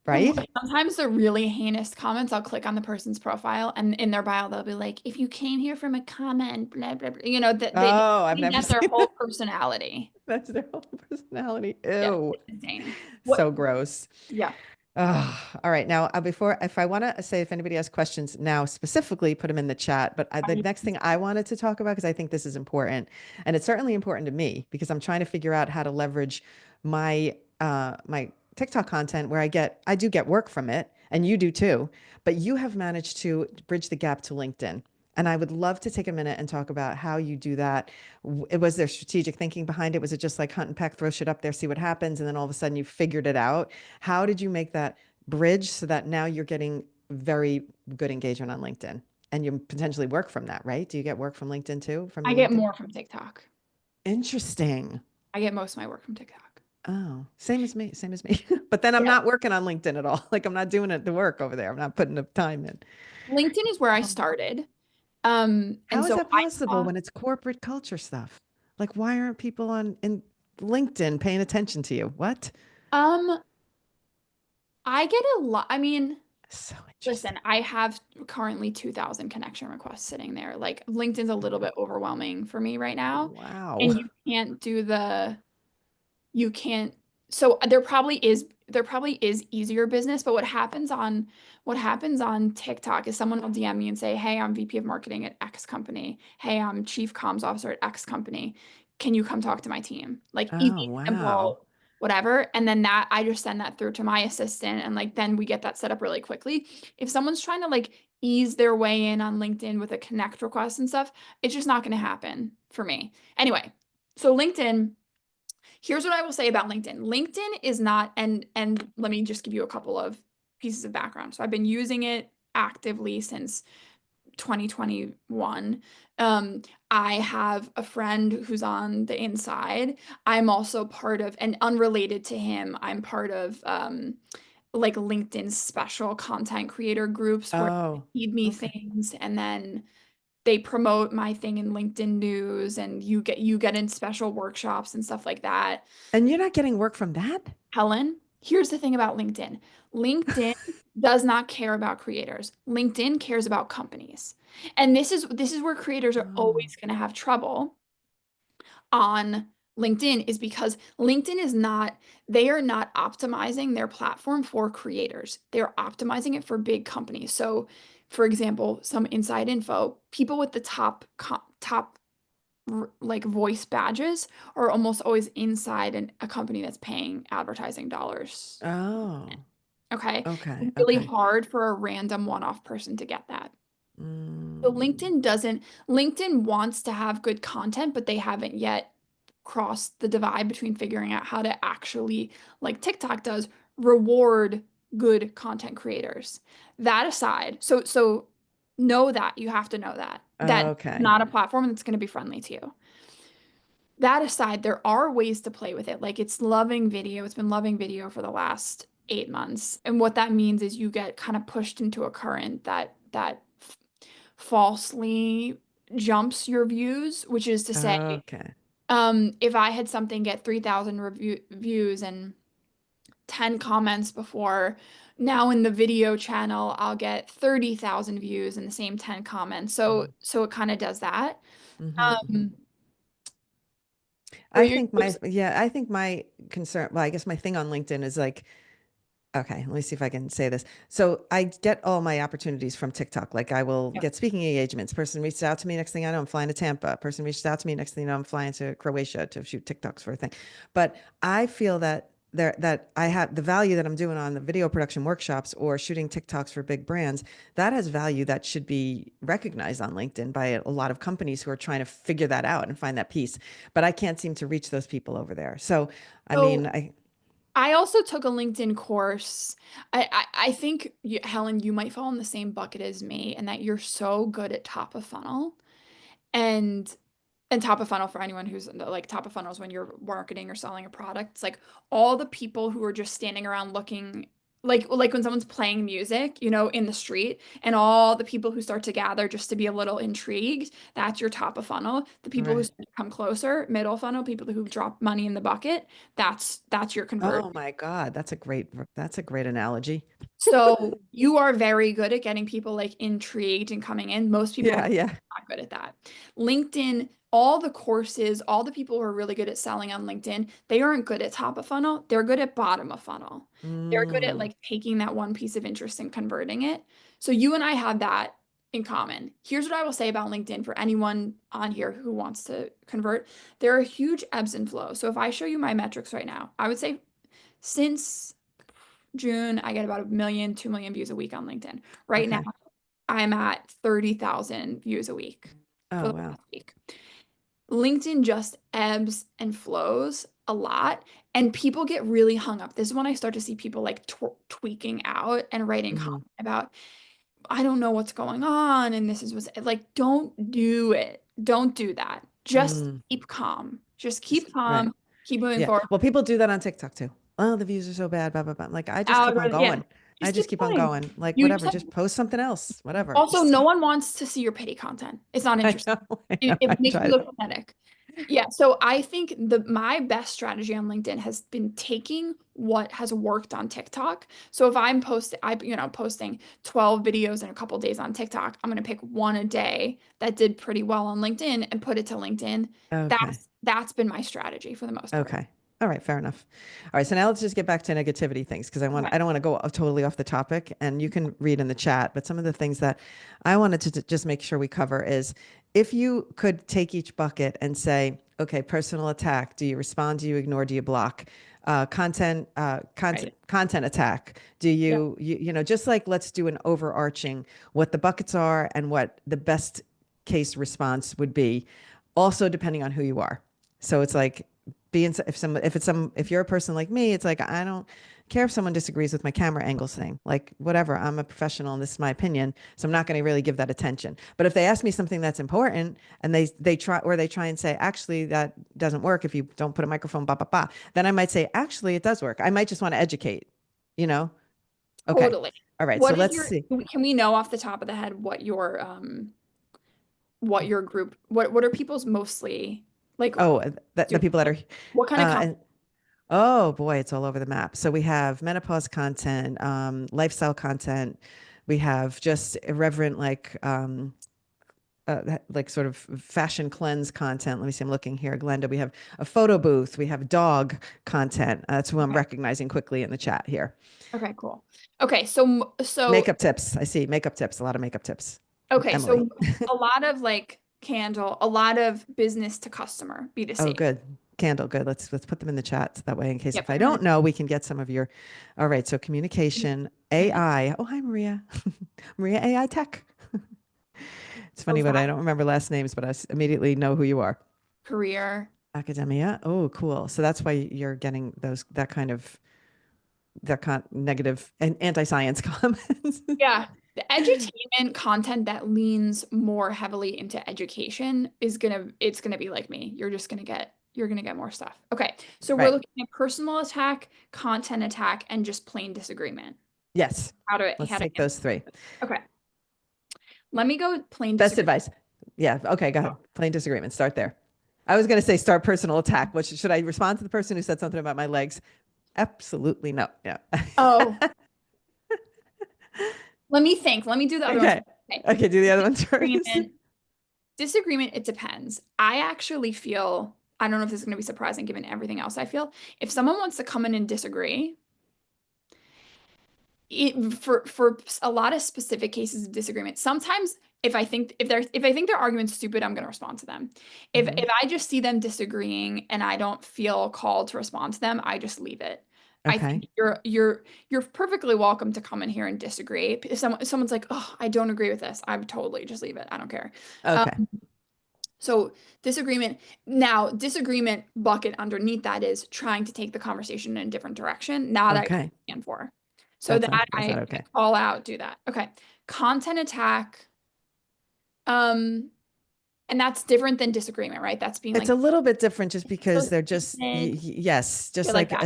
The right? sometimes the really heinous comments, I'll click on the person's profile, and in their bio they'll be like, if you came here from a comment, blah blah blah. That they Oh, I've think never that's their seen whole that. personality. That's their whole personality. Yeah, Ew. it's insane. What? So gross. Yeah. Oh, all right. Now, before, if I want to say, if anybody has questions now, specifically put them in the chat. But the next thing I wanted to talk about, because I think this is important, and it's certainly important to me, because I'm trying to figure out how to leverage my TikTok content where I do get work from it, and you do too. But you have managed to bridge the gap to LinkedIn. And I would love to take a minute and talk about how you do that. Was there strategic thinking behind it? Was it just like hunt and peck, throw shit up there, see what happens, and then all of a sudden you figured it out? How did you make that bridge so that now you're getting very good engagement on LinkedIn and you potentially work from that, right? Do you get work from LinkedIn too, from I your get LinkedIn? more from TikTok. Interesting. I get most of my work from TikTok. Oh, same as me, same as me. But then I'm Yeah. not working on LinkedIn at all. Like I'm not doing it to work over there. I'm not putting the time in. LinkedIn is where I Um, started. And How is so that I possible saw when it's corporate culture stuff? Like, why aren't people on in LinkedIn paying attention to you? What? um I get a lot. I mean, So listen, interesting. I have currently 2,000 connection requests sitting there. Like LinkedIn's a little bit overwhelming for me right now. Wow. And you can't, so there probably is easier business, but what happens on TikTok is someone will DM me and say, "Hey, I'm VP of marketing at X company. Hey, I'm chief comms officer at X company. Can you come talk to my team?" Like Oh, easy, wow. simple, whatever. And then that I just send that through to my assistant, and like then we get that set up really quickly. If someone's trying to like ease their way in on LinkedIn with a connect request and stuff, it's just not going to happen for me. Anyway, so LinkedIn, here's what I will say about LinkedIn. LinkedIn is not, and let me just give you a couple of pieces of background. So I've been using it actively since 2021. Um, I have a friend who's on the inside. I'm also part of, and unrelated to him, I'm part of like LinkedIn special content creator groups where they Oh, feed me okay. things, and then they promote my thing in LinkedIn news, and you get in special workshops and stuff like that. And you're not getting work from that? Helen, here's the thing about LinkedIn. LinkedIn does not care about creators. LinkedIn cares about companies. And this is where creators are Oh, always going to have trouble on LinkedIn, is because LinkedIn is not, they are not optimizing their platform for creators. They're optimizing it for big companies. So, for example, some inside info, people with the top like voice badges are almost always inside a company that's paying advertising dollars. oh, Okay. okay, It's really okay. hard for a random one-off person to get that. So Mm, LinkedIn wants to have good content, but they haven't yet crossed the divide between figuring out how to actually, like TikTok does, reward good content creators. That aside, so know that you have to know that that okay. not a platform that's going to be friendly to you. That aside, there are ways to play with it. Like it's loving video. It's been loving video for the last 8 months. And what that means is you get kind of pushed into a current that falsely jumps your views, which is to say, Okay. if I had something get 3,000 views and 10 comments before, now in the video channel, I'll get 30,000 views and the same 10 comments. So it kind of does that. Mm-hmm. Um, for you, I think my concern, well, I guess my thing on LinkedIn is like, okay, let me see if I can say this. So I get all my opportunities from TikTok. Like I will yeah. get speaking engagements. Person reaches out to me. Next thing I know, I'm flying to Tampa. Person reaches out to me. Next thing you know, I'm flying to Croatia to shoot TikToks for a thing. But I feel that that I have the value that I'm doing on the video production workshops or shooting TikToks for big brands, that has value that should be recognized on LinkedIn by a lot of companies who are trying to figure that out and find that piece. But I can't seem to reach those people over there. So, I mean, So I also took a LinkedIn course. I think Helen, you might fall in the same bucket as me, and that you're so good at top of funnel. And top of funnel, for anyone who's like, top of funnel is when you're marketing or selling a product. It's like all the people who are just standing around looking, like when someone's playing music, in the street, and all the people who start to gather just to be a little intrigued, that's your top of funnel. The people who right. start to come closer, middle funnel, people who drop money in the bucket, that's your convert. Oh my God, that's a great analogy. So you are very good at getting people like intrigued and coming in. Most people are Yeah, yeah. not good at that. LinkedIn, all the courses, all the people who are really good at selling on LinkedIn, they aren't good at top of funnel. They're good at bottom of funnel. They're good at Mm, like taking that one piece of interest and converting it. So you and I have that in common. Here's what I will say about LinkedIn for anyone on here who wants to convert. There are huge ebbs and flows. So if I show you my metrics right now, I would say since June, I get about 1 million, 2 million views a week on LinkedIn. Right now, okay. I'm at 30,000 views a week for Oh the wow. last week. LinkedIn just ebbs and flows a lot, and people get really hung up. This is when I start to see people like tweaking out and writing Hmm. comments about, I don't know what's going on, and this is what's like, don't do it. Don't do that. Just Mm. keep calm. Just Just keep right. calm. Keep moving Yeah. forward. Well, people do that on TikTok too. Oh, the views are so bad, blah, blah, blah. Like I just keep on Yeah. going. I Just just keep keep on going. going. Like You just whatever, have just post something else. Whatever. Also, Just no keep one wants to see your pity content. It's not I interesting. know. I know. I It makes you tried. look pathetic. Yeah, so I think the my best strategy on LinkedIn has been taking what has worked on TikTok. So if I'm posting 12 videos in a couple days on TikTok, I'm gonna pick one a day that did pretty well on LinkedIn and put it to LinkedIn. Okay. That's been my strategy for the most part. Okay. All right, fair enough. All right, so now let's just get back to negativity things because Okay. I don't want to go totally off the topic and you can read in the chat, but some of the things that I wanted to just make sure we cover is if you could take each bucket and say, okay, personal attack, do you respond, do you ignore, do you block? Right. Content attack. Do Yeah. just like let's do an overarching what the buckets are and what the best case response would be, also depending on who you are. So it's like being if you're a person like me, it's like I don't care if someone disagrees with my camera angles thing. Like whatever, I'm a professional and this is my opinion, so I'm not going to really give that attention. But if they ask me something that's important and they try and say actually that doesn't work if you don't put a microphone, blah blah blah, then I might say actually it does work. I might just want to educate, you know? Okay, Totally. all right. So What is let's your, see. can we know off the top of the head what your group, what are people's mostly like Oh, the do, people that are what kind of content? and oh boy, it's all over the map. So we have menopause content, lifestyle content. We have just irreverent, like sort of fashion cleanse content. Let me see. I'm looking here, Glenda. We have a photo booth. We have dog content. That's who I'm Okay. recognizing quickly in the chat here. Okay, cool. Okay, so Makeup tips. I see makeup tips. A lot of makeup tips. okay, Emily. so a lot of like candle, a lot of business to customer, Oh, B2C. good. Candle, good. Let's put them in the chat so that way, in case Yeah, if put I them in don't know, we can get some of your. All right. So the communication, minute. AI. Oh, hi, Maria. Maria AI Tech. It's So funny, but I fast don't remember last names, but immediately know who you are. career. Academia. Oh, cool. So that's why you're getting that kind negative and anti-science comments. Yeah. The edutainment content that leans more heavily into education it's gonna be like me. You're gonna get more stuff. Okay. So we're Right. looking at personal attack, content attack, and just plain disagreement. Yes. Let's How to take answer. those three. Okay. Let me go with plain Best disagreement. advice. Yeah. Okay. Go ahead. Plain disagreement. Start there. I was going to say start personal attack. What should I respond to the person who said something about my legs? Absolutely no. Yeah. Oh, let me think. Let me do the other ones. Okay. Okay. Okay. Do the other ones first. Disagreement. Disagreement, it depends. I actually feel, I don't know if this is going to be surprising given everything else I feel. If someone wants to come in and disagree, for a lot of specific cases of disagreement, sometimes if I think their argument's stupid, I'm going to respond to them. Hmm. If I just see them disagreeing and I don't feel called to respond to them, I just leave it. I Okay. think you're perfectly welcome to come in here and disagree. If someone's like, "Oh, I don't agree with this," I would totally just leave it. I don't care. Okay. So disagreement, now disagreement bucket underneath that is trying to take the conversation in a different direction. Now that I Okay. stand for. So that That's not I okay. call out, do that. Okay. Content attack. Um, and that's different than disagreement, right? That's being It's like, a little bit different just so because they're just stupid, yes, shit just like like that.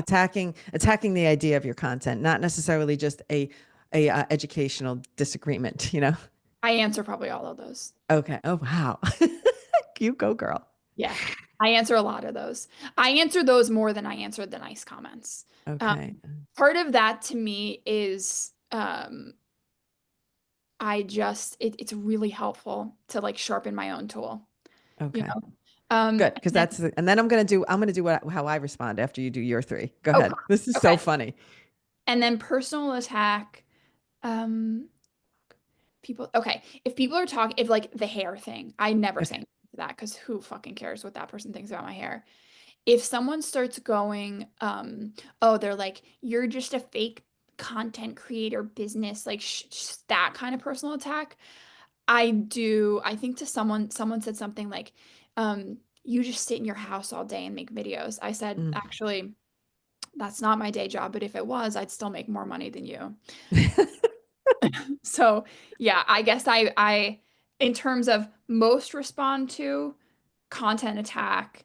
attacking the idea of your content, not necessarily just a educational disagreement, you know? I answer probably all of those. Okay. Oh wow. You go, girl. Yeah. I answer a lot of those. I answer those more than I answer the nice comments. Um, Okay. Part of that to me is it's really helpful to like sharpen my own tool, you Okay. know. Good, And because then, and then I'm gonna do how I respond after you do your three. Go okay, ahead. This is so okay. funny. And then personal attack, um, people, okay. If people are talking, if like the hair thing, I never say Okay. anything to that because who fucking cares what that person thinks about my hair? If someone starts going, oh, they're like, you're just a fake content creator business, like that kind of personal attack. I think to someone said something like, you just sit in your house all day and make videos. I said, Mm. actually, that's not my day job, but if it was, I'd still make more money than you. So yeah, I guess in terms of most respond to content attack,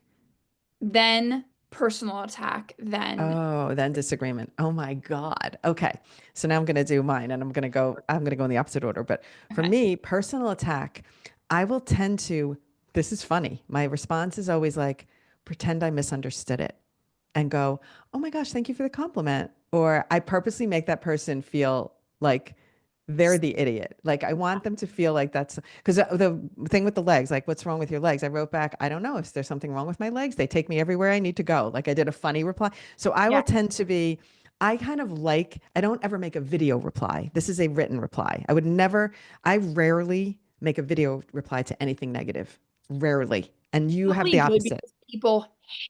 then personal attack, then Oh, then disagreement. Oh my God. Okay. So now I'm going to do mine and I'm going to go in the opposite order. But for okay. me, personal attack, I will tend to, this is funny. My response is always like, pretend I misunderstood it and go, oh my gosh, thank you for the compliment. Or I purposely make that person feel like they're the idiot. Like I want them to feel like that's because the thing with the legs, like, what's wrong with your legs? I wrote back, I don't know if there's something wrong with my legs. They take me everywhere I need to go. Like I did a funny reply. So I Yeah, will tend to be, I kind of like, I don't ever make a video reply. This is a written reply. I rarely make a video reply to anything negative. Rarely. And you have probably the good opposite. because people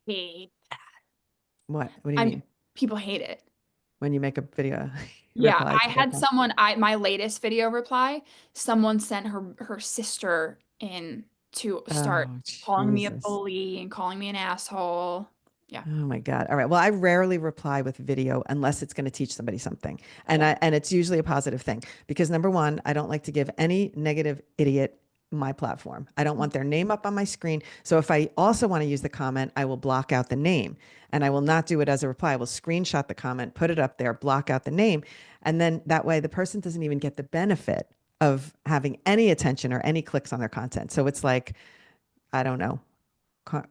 hate. What do you I mean? mean, people hate it. When you make a video Yeah, reply I to their had comment? someone I my latest video reply, someone sent her sister in to start Oh, calling me a Jesus. bully and calling me an asshole. Yeah. Oh my God. All right. Well, I rarely reply with video unless it's going to teach somebody something. Yeah. And it's usually a positive thing because number one, I don't like to give any negative idiot my platform. I don't want their name up on my screen. So if I also want to use the comment, I will block out the name and I will not do it as a reply. I will screenshot the comment, put it up there, block out the name. And then that way the person doesn't even get the benefit of having any attention or any clicks on their content. So it's like, I don't know,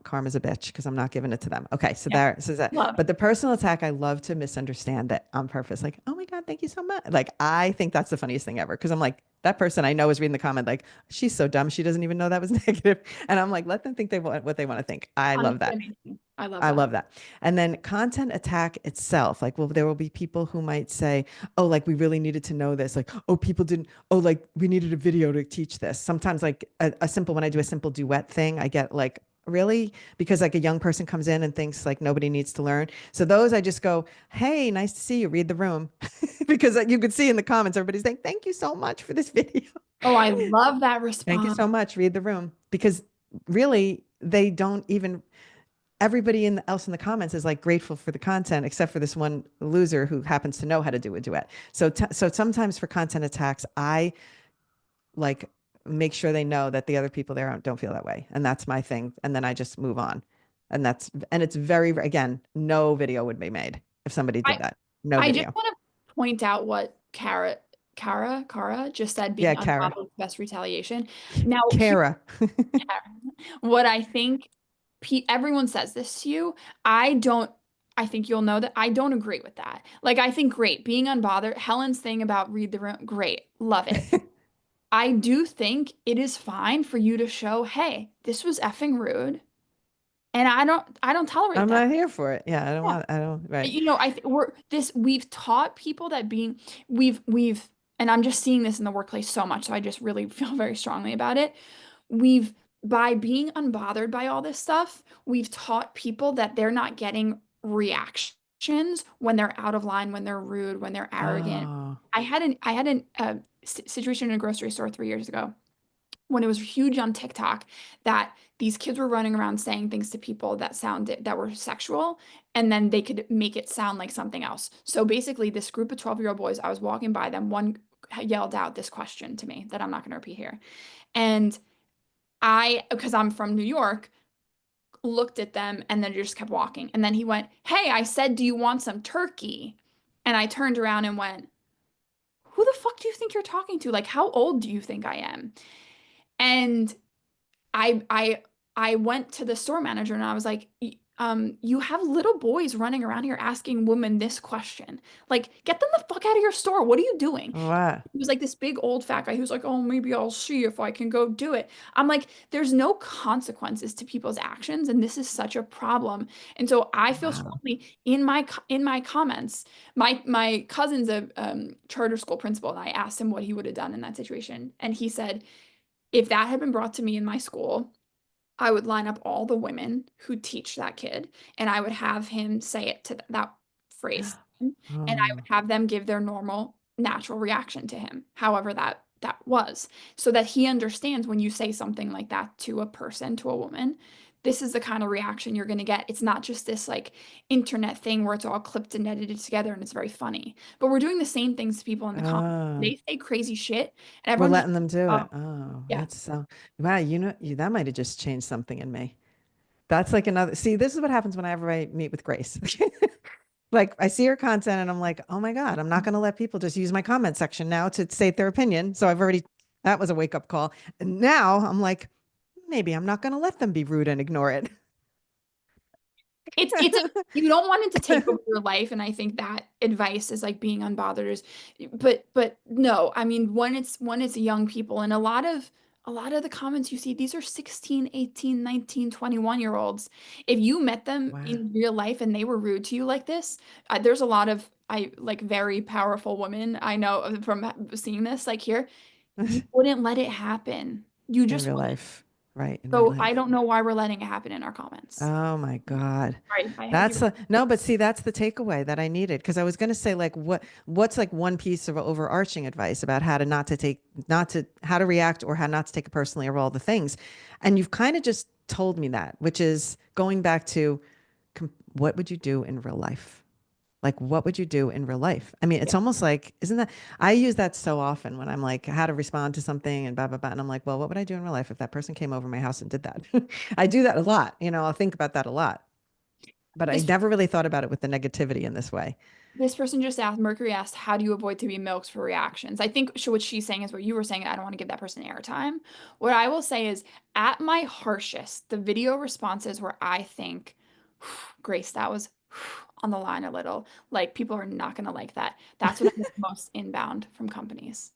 karma's a bitch because I'm not giving it to them. Okay, so Yeah. there, so that, Love. but the personal attack, I love to misunderstand it on purpose. Like, oh my God, thank you so much. Like, I think that's the funniest thing ever because I'm like, that person I know is reading the comment, like, she's so dumb, she doesn't even know that was negative. And I'm like, let them think they want what they want to think. I love Honestly, that. amazing. I love I that. love that. And then content attack itself, like, well, there will be people who might say, oh, like, we really needed to know this. Like, oh, people didn't, oh, like, we needed a video to teach this. Sometimes, like, when I do a simple duet thing, I get like really? Because like a young person comes in and thinks like nobody needs to learn. So those I just go, hey, nice to see you. Read the room. Because you could see in the comments, everybody's saying, thank you so much for this video. Oh, I love that Thank you response. so much. Read the room. Because really, they don't even, everybody else in the comments is like grateful for the content, except for this one loser who happens to know how to do a duet. So sometimes for content attacks, I like make sure they know that the other people there don't feel that way. And that's my thing. And then I just move on. And it's very, again, no video would be made if somebody I did that. No I just video. want to point out what Kara just said, being Yeah, Kara. unbothered is best retaliation. Now, here, Kara. what I think everyone says this to you. I don't, I think you'll know that I don't agree with that. Like, I think great, being unbothered. Helen's thing about read the room, great, love it. I do think it is fine for you to show, hey, this was effing rude. And I don't tolerate I'm that. not here for it. Yeah, Yeah. I don't, right. I th we've taught people that being we've and I'm just seeing this in the workplace so much, so I just really feel very strongly about it. We've By being unbothered by all this stuff, we've taught people that they're not getting reactions when they're out of line, when they're rude, when they're arrogant. Oh, I had a situation in a grocery store 3 years ago when it was huge on TikTok that these kids were running around saying things to people that were sexual, and then they could make it sound like something else. So basically, this group of 12-year-old boys, I was walking by them, one yelled out this question to me that I'm not going to repeat here. And because I'm from New York, looked at them and then just kept walking. And then he went, "Hey, I said, do you want some turkey?" And I turned around and went, "Who the fuck do you think you're talking to? Like, how old do you think I am?" And I I I went to the store manager and I was like, you have little boys running around here asking women this question. Like, get them the fuck out of your store. What are you doing?" what? He was like this big old fat guy who's like, "Oh, maybe I'll see if I can go do it." I'm like, there's no consequences to people's actions, and this is such a problem. And so I feel Wow. strongly in my comments. My cousin's a charter school principal, and I asked him what he would have done in that situation, and he said, if that had been brought to me in my school, I would line up all the women who teach that kid, and I would have him say it to that phrase, and I would Oh, have them give their normal, natural reaction to him, however that was, so that he understands when you say something like that to a person, to a woman, this is the kind of reaction you're going to get. It's not just this like internet thing where it's all clipped and edited together and it's very funny, but we're doing the same things to people in the comments. oh. They say crazy shit, and We're everyone's just, letting them do oh, it. Oh, yeah. that's so, wow. That might have just changed something in me. That's like another, see, this is what happens whenever I meet with Grace. Like I see her content and I'm like, oh my God, I'm not going to let people just use my comment section now to state their opinion. So that was a wake up call. And now I'm like, maybe I'm not going to let them be rude and ignore it. You don't want it to take over your life, and I think that advice is like being unbothered is, but no, I mean when it's young people, and a lot of the comments you see, these are 16, 18, 19, 21 year olds. If you met them Wow. in real life and they were rude to you like this, there's a lot of I like very powerful women I know from seeing this like here, you wouldn't let it happen. You In just real wouldn't. life. Right. In real So I life. don't know why we're letting it happen in our comments. Oh my God. Sorry, I had you. No, but see, that's the takeaway that I needed. Cause I was going to say like, what's like one piece of overarching advice about how to not to take, not to, how to react or how not to take it personally or all the things. And you've kind of just told me that, which is going back to what would you do in real life? Like, what would you do in real life? I mean, it's almost like, isn't that, I use that so often when I'm like, how to respond to something and blah, blah, blah. And I'm like, well, what would I do in real life if that person came over my house and did that? I do that a lot. I'll think about that a lot, but I This never really thought about it with the negativity in this way. this person just asked, Mercury asked, how do you avoid to be milks for reactions? I think what she's saying is what you were saying. I don't want to give that person airtime. What I will say is, at my harshest, the video responses where I think, Grace, that was on the line a little. Like, people are not going to like that. That's when I get the most inbound from companies.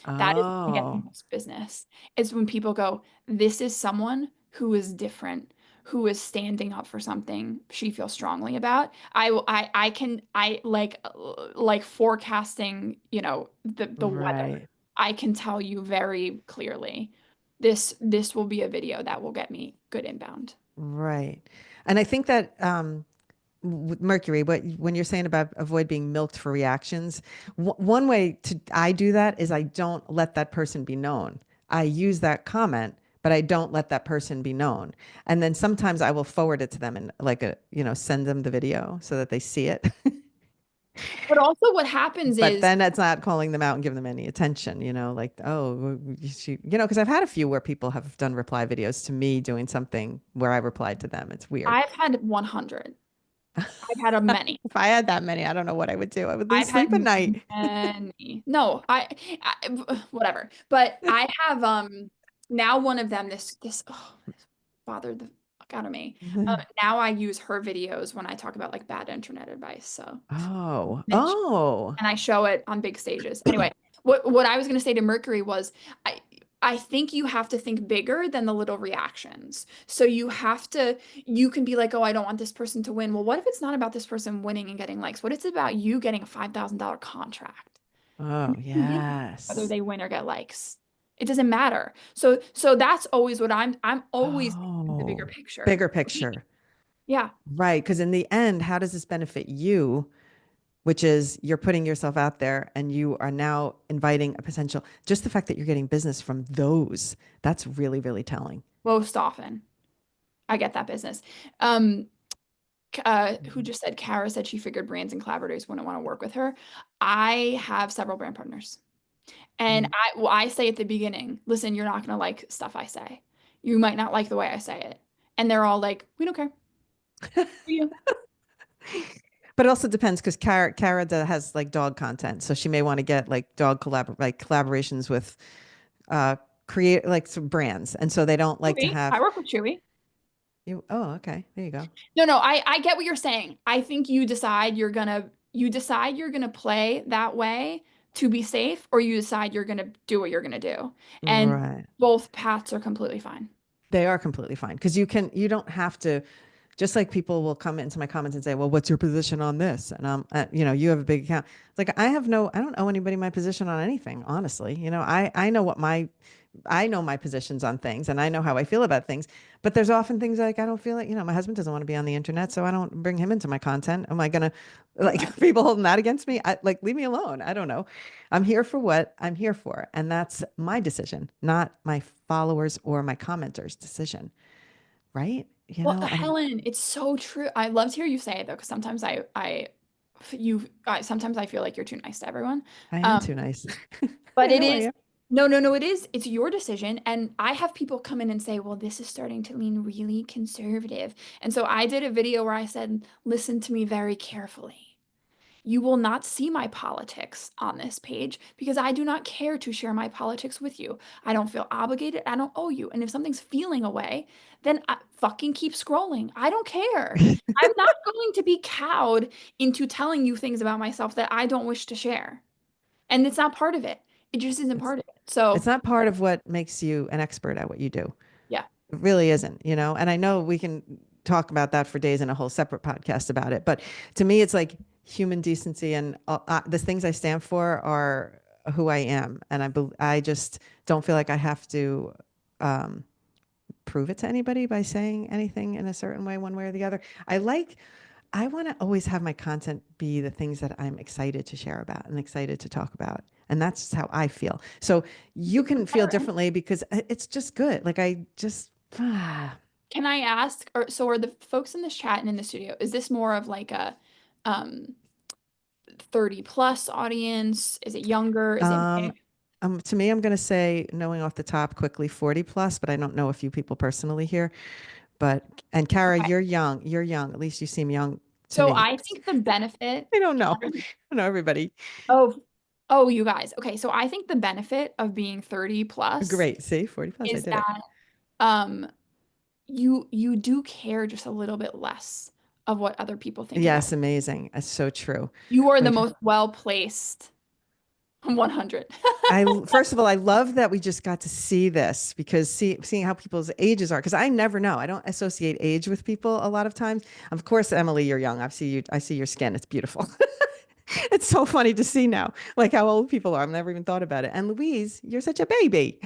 That is when I get the Oh, most business. Is when people go, this is someone who is different, who is standing up for something she feels strongly about. I can I like forecasting, the weather. right. I can tell you very clearly. this will be a video that will get me good inbound. Right. And I think that with Mercury, what when you're saying about avoid being milked for reactions, one way to I do that is I don't let that person be known. I use that comment, but I don't let that person be known. And then sometimes I will forward it to them and like send them the video so that they see it. But also what happens But is then that's not calling them out and giving them any attention, like, oh, because I've had a few where people have done reply videos to me doing something where I replied to them. It's weird. I've had 100. I've had a many. If I had that many, I don't know what I would do. I would lose I've had sleep at night. many. No, whatever. But I have now one of them this bothered the fuck out of me. Now I use her videos when I talk about like bad internet advice. So Oh, and oh, I show it on big stages. Anyway, what I was going to say to Mercury was I I think you have to think bigger than the little reactions. So you can be like, oh, I don't want this person to win. Well, what if it's not about this person winning and getting likes? What if it's about you getting a $5,000 contract? oh, Whether yes. they win or get likes. It doesn't matter. So that's always what I'm always thinking the bigger Oh, picture. bigger picture. Yeah. Right. Because in the end, how does this benefit you? Which is you're putting yourself out there and you are now inviting a potential, just the fact that you're getting business from those, that's really, really telling. Most often I get that business. Who Mhm. just said Kara said she figured brands and collaborators wouldn't want to work with her. I have several brand partners. And Mm. I say at the beginning, listen, you're not gonna like stuff I say. You might not like the way I say it. And they're all like, we don't care. For you. But it also depends because has like dog content, so she may want to get like collaborations with uh create like some brands, and so they don't like to Chewy. I have work with Chewy. you. Oh, okay, there you go. No, I get what you're saying. I think you decide you're gonna play that way to be safe, or you decide you're gonna do what you're gonna do. And Right. both paths are completely fine. They are completely fine because you don't have to, just like people will come into my comments and say, well, what's your position on this? And you have a big account. It's like, I don't owe anybody my position on anything, honestly. I know my positions on things and I know how I feel about things, but there's often things like, I don't feel like, my husband doesn't want to be on the internet, so I don't bring him into my content. Am I going to like people holding that against me? Like, leave me alone. I don't know. I'm here for what I'm here for. And that's my decision, not my followers or my commenters' decision. Right. Well, And Helen, it's so true. I love to hear you say it though, because sometimes sometimes I feel like you're too nice to everyone. I am Um, too nice. I but it know I is am. no, it is. It's your decision. And I have people come in and say, well, this is starting to lean really conservative. And so I did a video where I said, listen to me very carefully. You will not see my politics on this page because I do not care to share my politics with you. I don't feel obligated. I don't owe you. And if something's feeling away, then I fucking keep scrolling. I don't care. I'm not going to be cowed into telling you things about myself that I don't wish to share. And it's not part of it. It just isn't It's part of it. it's So, not part of what makes you an expert at what you do. yeah. It really isn't. And I know we can talk about that for days in a whole separate podcast about it. But to me, it's like human decency and the things I stand for are who I am. And I just don't feel like I have to um, prove it to anybody by saying anything in a certain way, one way or the other. I want to always have my content be the things that I'm excited to share about and excited to talk about. And that's just how I feel. So you can feel differently because it's just good. Like I just, Can I ask, so are the folks in this chat and in the studio, is this more of like a um 30 plus audience? Is it younger? Is it um, mixed? to me, I'm going to say, knowing off the top quickly, 40 plus, but I don't know a few people personally here. And Kara, Okay. you're young. You're young. At least you seem young to So me. I think the benefit, I don't know. I don't know everybody. oh, oh, you guys. Okay, so I think the benefit of being 30 plus Great. See, 40 plus. I is did it. that um you do care just a little bit less of what other people think about. Yes, amazing. That's so true. You are the We've most well-placed 100. First of all, I love that we just got to see this because seeing how people's ages are, because I never know. I don't associate age with people a lot of times. Of course, Emily, you're young. I see your skin. It's beautiful. It's so funny to see now, like how old people are. I've never even thought about it. And Louise, you're such a baby.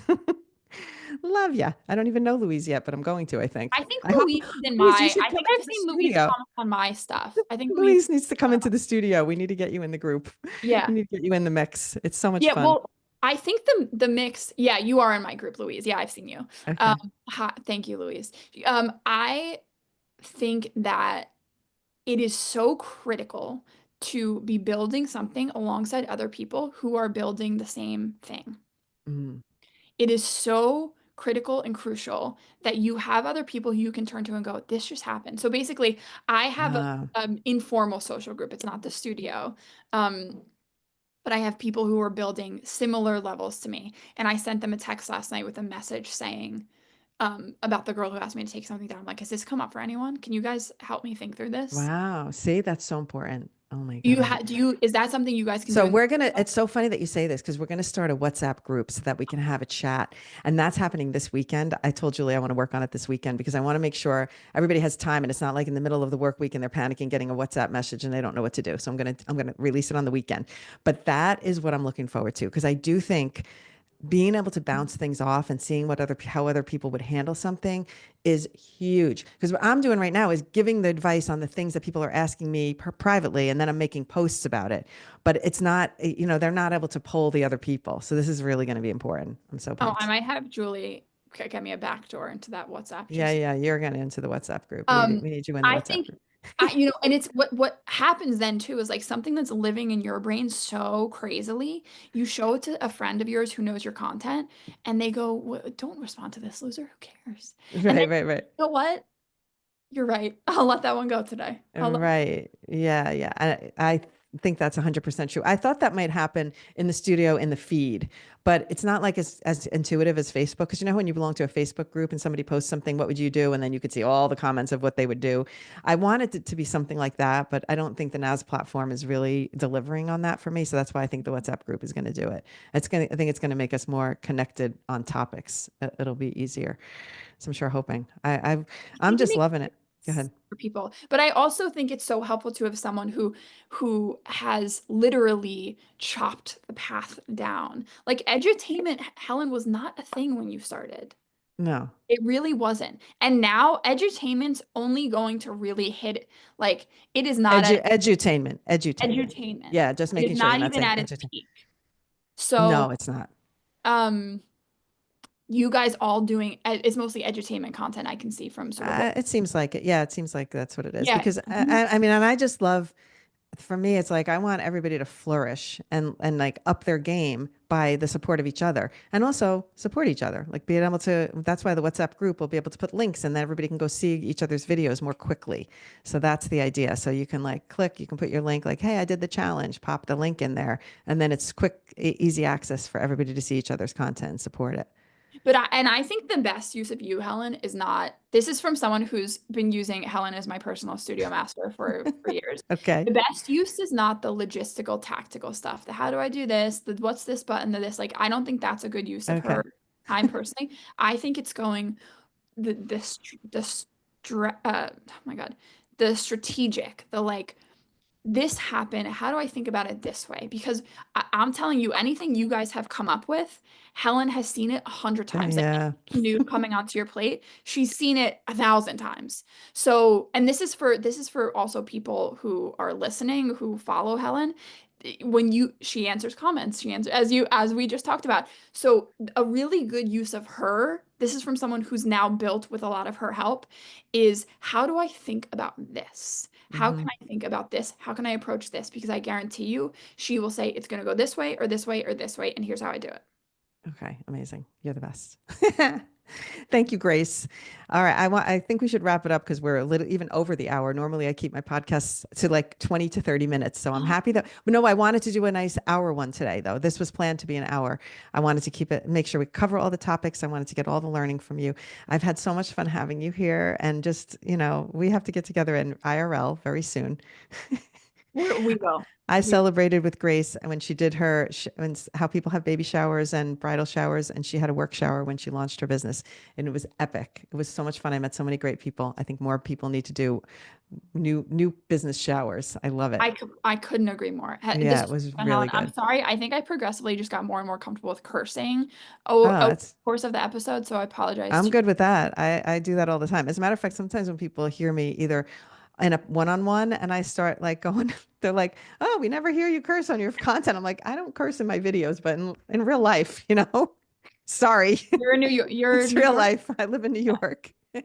Love ya. I don't even know Louise yet, but I'm going to, I think. I think I hope, Louise is in Louise, you my, should I come think into I've the seen Louise studio. comment on my stuff. I think Louise, Louise needs to come into the studio. We need to get you in the group. We yeah. need to get you in the mix. It's so much Yeah, fun. well, I think the mix, yeah, you are in my group, Louise. Yeah, I've seen you. Okay. Thank you, Louise. I think that it is so critical to be building something alongside other people who are building the same thing. Mm. It is so critical and crucial that you have other people who you can turn to and go, this just happened. So basically, I have a Ah, informal social group. It's not the studio. Um, but I have people who are building similar levels to me. And I sent them a text last night with a message saying, about the girl who asked me to take something down. I'm like, has this come up for anyone? Can you guys help me think through this? wow. See, that's so important. Oh my God. Is that something you guys can do So in? we're gonna, it's so funny that you say this because we're gonna start a WhatsApp group so that we can have a chat. And that's happening this weekend. I told Julie I want to work on it this weekend because I want to make sure everybody has time and it's not like in the middle of the work week and they're panicking getting a WhatsApp message and they don't know what to do. So I'm gonna release it on the weekend. But that is what I'm looking forward to because I do think being able to bounce things off and seeing what other how other people would handle something is huge because what I'm doing right now is giving the advice on the things that people are asking me privately and then I'm making posts about it, but it's not, they're not able to poll the other people, so this is really going to be important. I'm so Oh, I pumped. might have Julie get me a backdoor into that WhatsApp. Yeah, Just yeah, you're going to into the WhatsApp group. we, um, we need you in the I WhatsApp think group. and it's what happens then too is like something that's living in your brain so crazily. You show it to a friend of yours who knows your content, and they go, "Don't respond to this loser. Who cares?" And then Right, right, right. you know what? You're right. I'll let that one go today. I'll let Right. Yeah, yeah. I think that's 100% true. I thought that might happen in the studio in the feed, but it's not like as intuitive as Facebook. Because when you belong to a Facebook group and somebody posts something, what would you do? And then you could see all the comments of what they would do. I wanted it to be something like that, but I don't think the NAS platform is really delivering on that for me. So that's why I think the WhatsApp group is going to do it. I think it's going to make us more connected on topics. It'll be easier. So I'm sure hoping. I I'm think it just makes loving it. Go sense ahead. for people. But I also think it's so helpful to have someone who has literally chopped the path down. Like edutainment, Helen, was not a thing when you started. No. It really wasn't. And now edutainment's only going to really hit like it is not at Edutainment. edutainment. Yeah, just It is making sure you're not not even saying at its entertain. peak. So No, it's not. um you guys all doing it's mostly edutainment content I can see from sort of what It seems like it. Yeah, it seems like that's what it is. yeah. Because I mean, and I just love. For me, it's like I want everybody to flourish and like up their game by the support of each other and also support each other. Like being able to. That's why the WhatsApp group will be able to put links and then everybody can go see each other's videos more quickly. So that's the idea. So you can like click, you can put your link, like, hey, I did the challenge, pop the link in there, and then it's quick, easy access for everybody to see each other's content and support it. But I think the best use of you, Helen, is not this is from someone who's been using Helen as my personal studio master for years. Okay. The best use is not the logistical, tactical stuff. The how do I do this? The what's this button? The this like I don't think that's a good use of Okay. her time personally. I think it's going oh my God, the strategic, the like this happened. How do I think about it this way? Because I'm telling you, anything you guys have come up with, Helen has seen it 100 times. Like Yeah. new coming onto your plate, she's seen it 1,000 times. So, and this is for also people who are listening who follow Helen. When she answers comments, she answers as we just talked about. So, a really good use of her. This is from someone who's now built with a lot of her help. Is how do I think about this? How Hmm. can I think about this? How can I approach this? Because I guarantee you, she will say it's going to go this way or this way or this way, and here's how I do it. Okay, amazing. You're the best. Thank you, Grace. All right, I think we should wrap it up because we're a little even over the hour. Normally, I keep my podcasts to like 20 to 30 minutes. So I'm happy that, but no, I wanted to do a nice hour one today, though. This was planned to be an hour. I wanted to keep it, make sure we cover all the topics. I wanted to get all the learning from you. I've had so much fun having you here. And just, we have to get together in IRL very soon. We will. I We celebrated with Grace when she did her, how people have baby showers and bridal showers, and she had a work shower when she launched her business, and it was epic. It was so much fun. I met so many great people. I think more people need to do new business showers. I love it. I couldn't agree more. This Yeah, it was was fun, really Helen. I'm good. sorry. I think I progressively just got more and more comfortable with cursing Oh, over the that's course of the episode, so I apologize I'm to good with that. I do that all the time. As a matter of fact, sometimes when people hear me either in a one-on-one and I start like going, they're like, "Oh, we never hear you curse on your content." I'm like, "I don't curse in my videos, but in real life, sorry, you're in New York. You're it's New real York. life. I live in New York." Oh,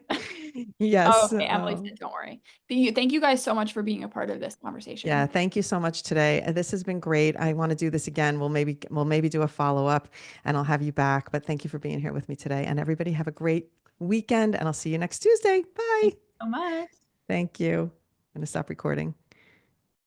Yes. okay. Emily said, don't worry. Thank you guys so much for being a part of this Yeah, conversation. thank you so much today. This has been great. I want to do this again. We'll maybe do a follow-up and I'll have you back. But thank you for being here with me today. And everybody have a great weekend and I'll see you next Tuesday. Bye. Thank you so much. Thank you. I'm going to stop recording.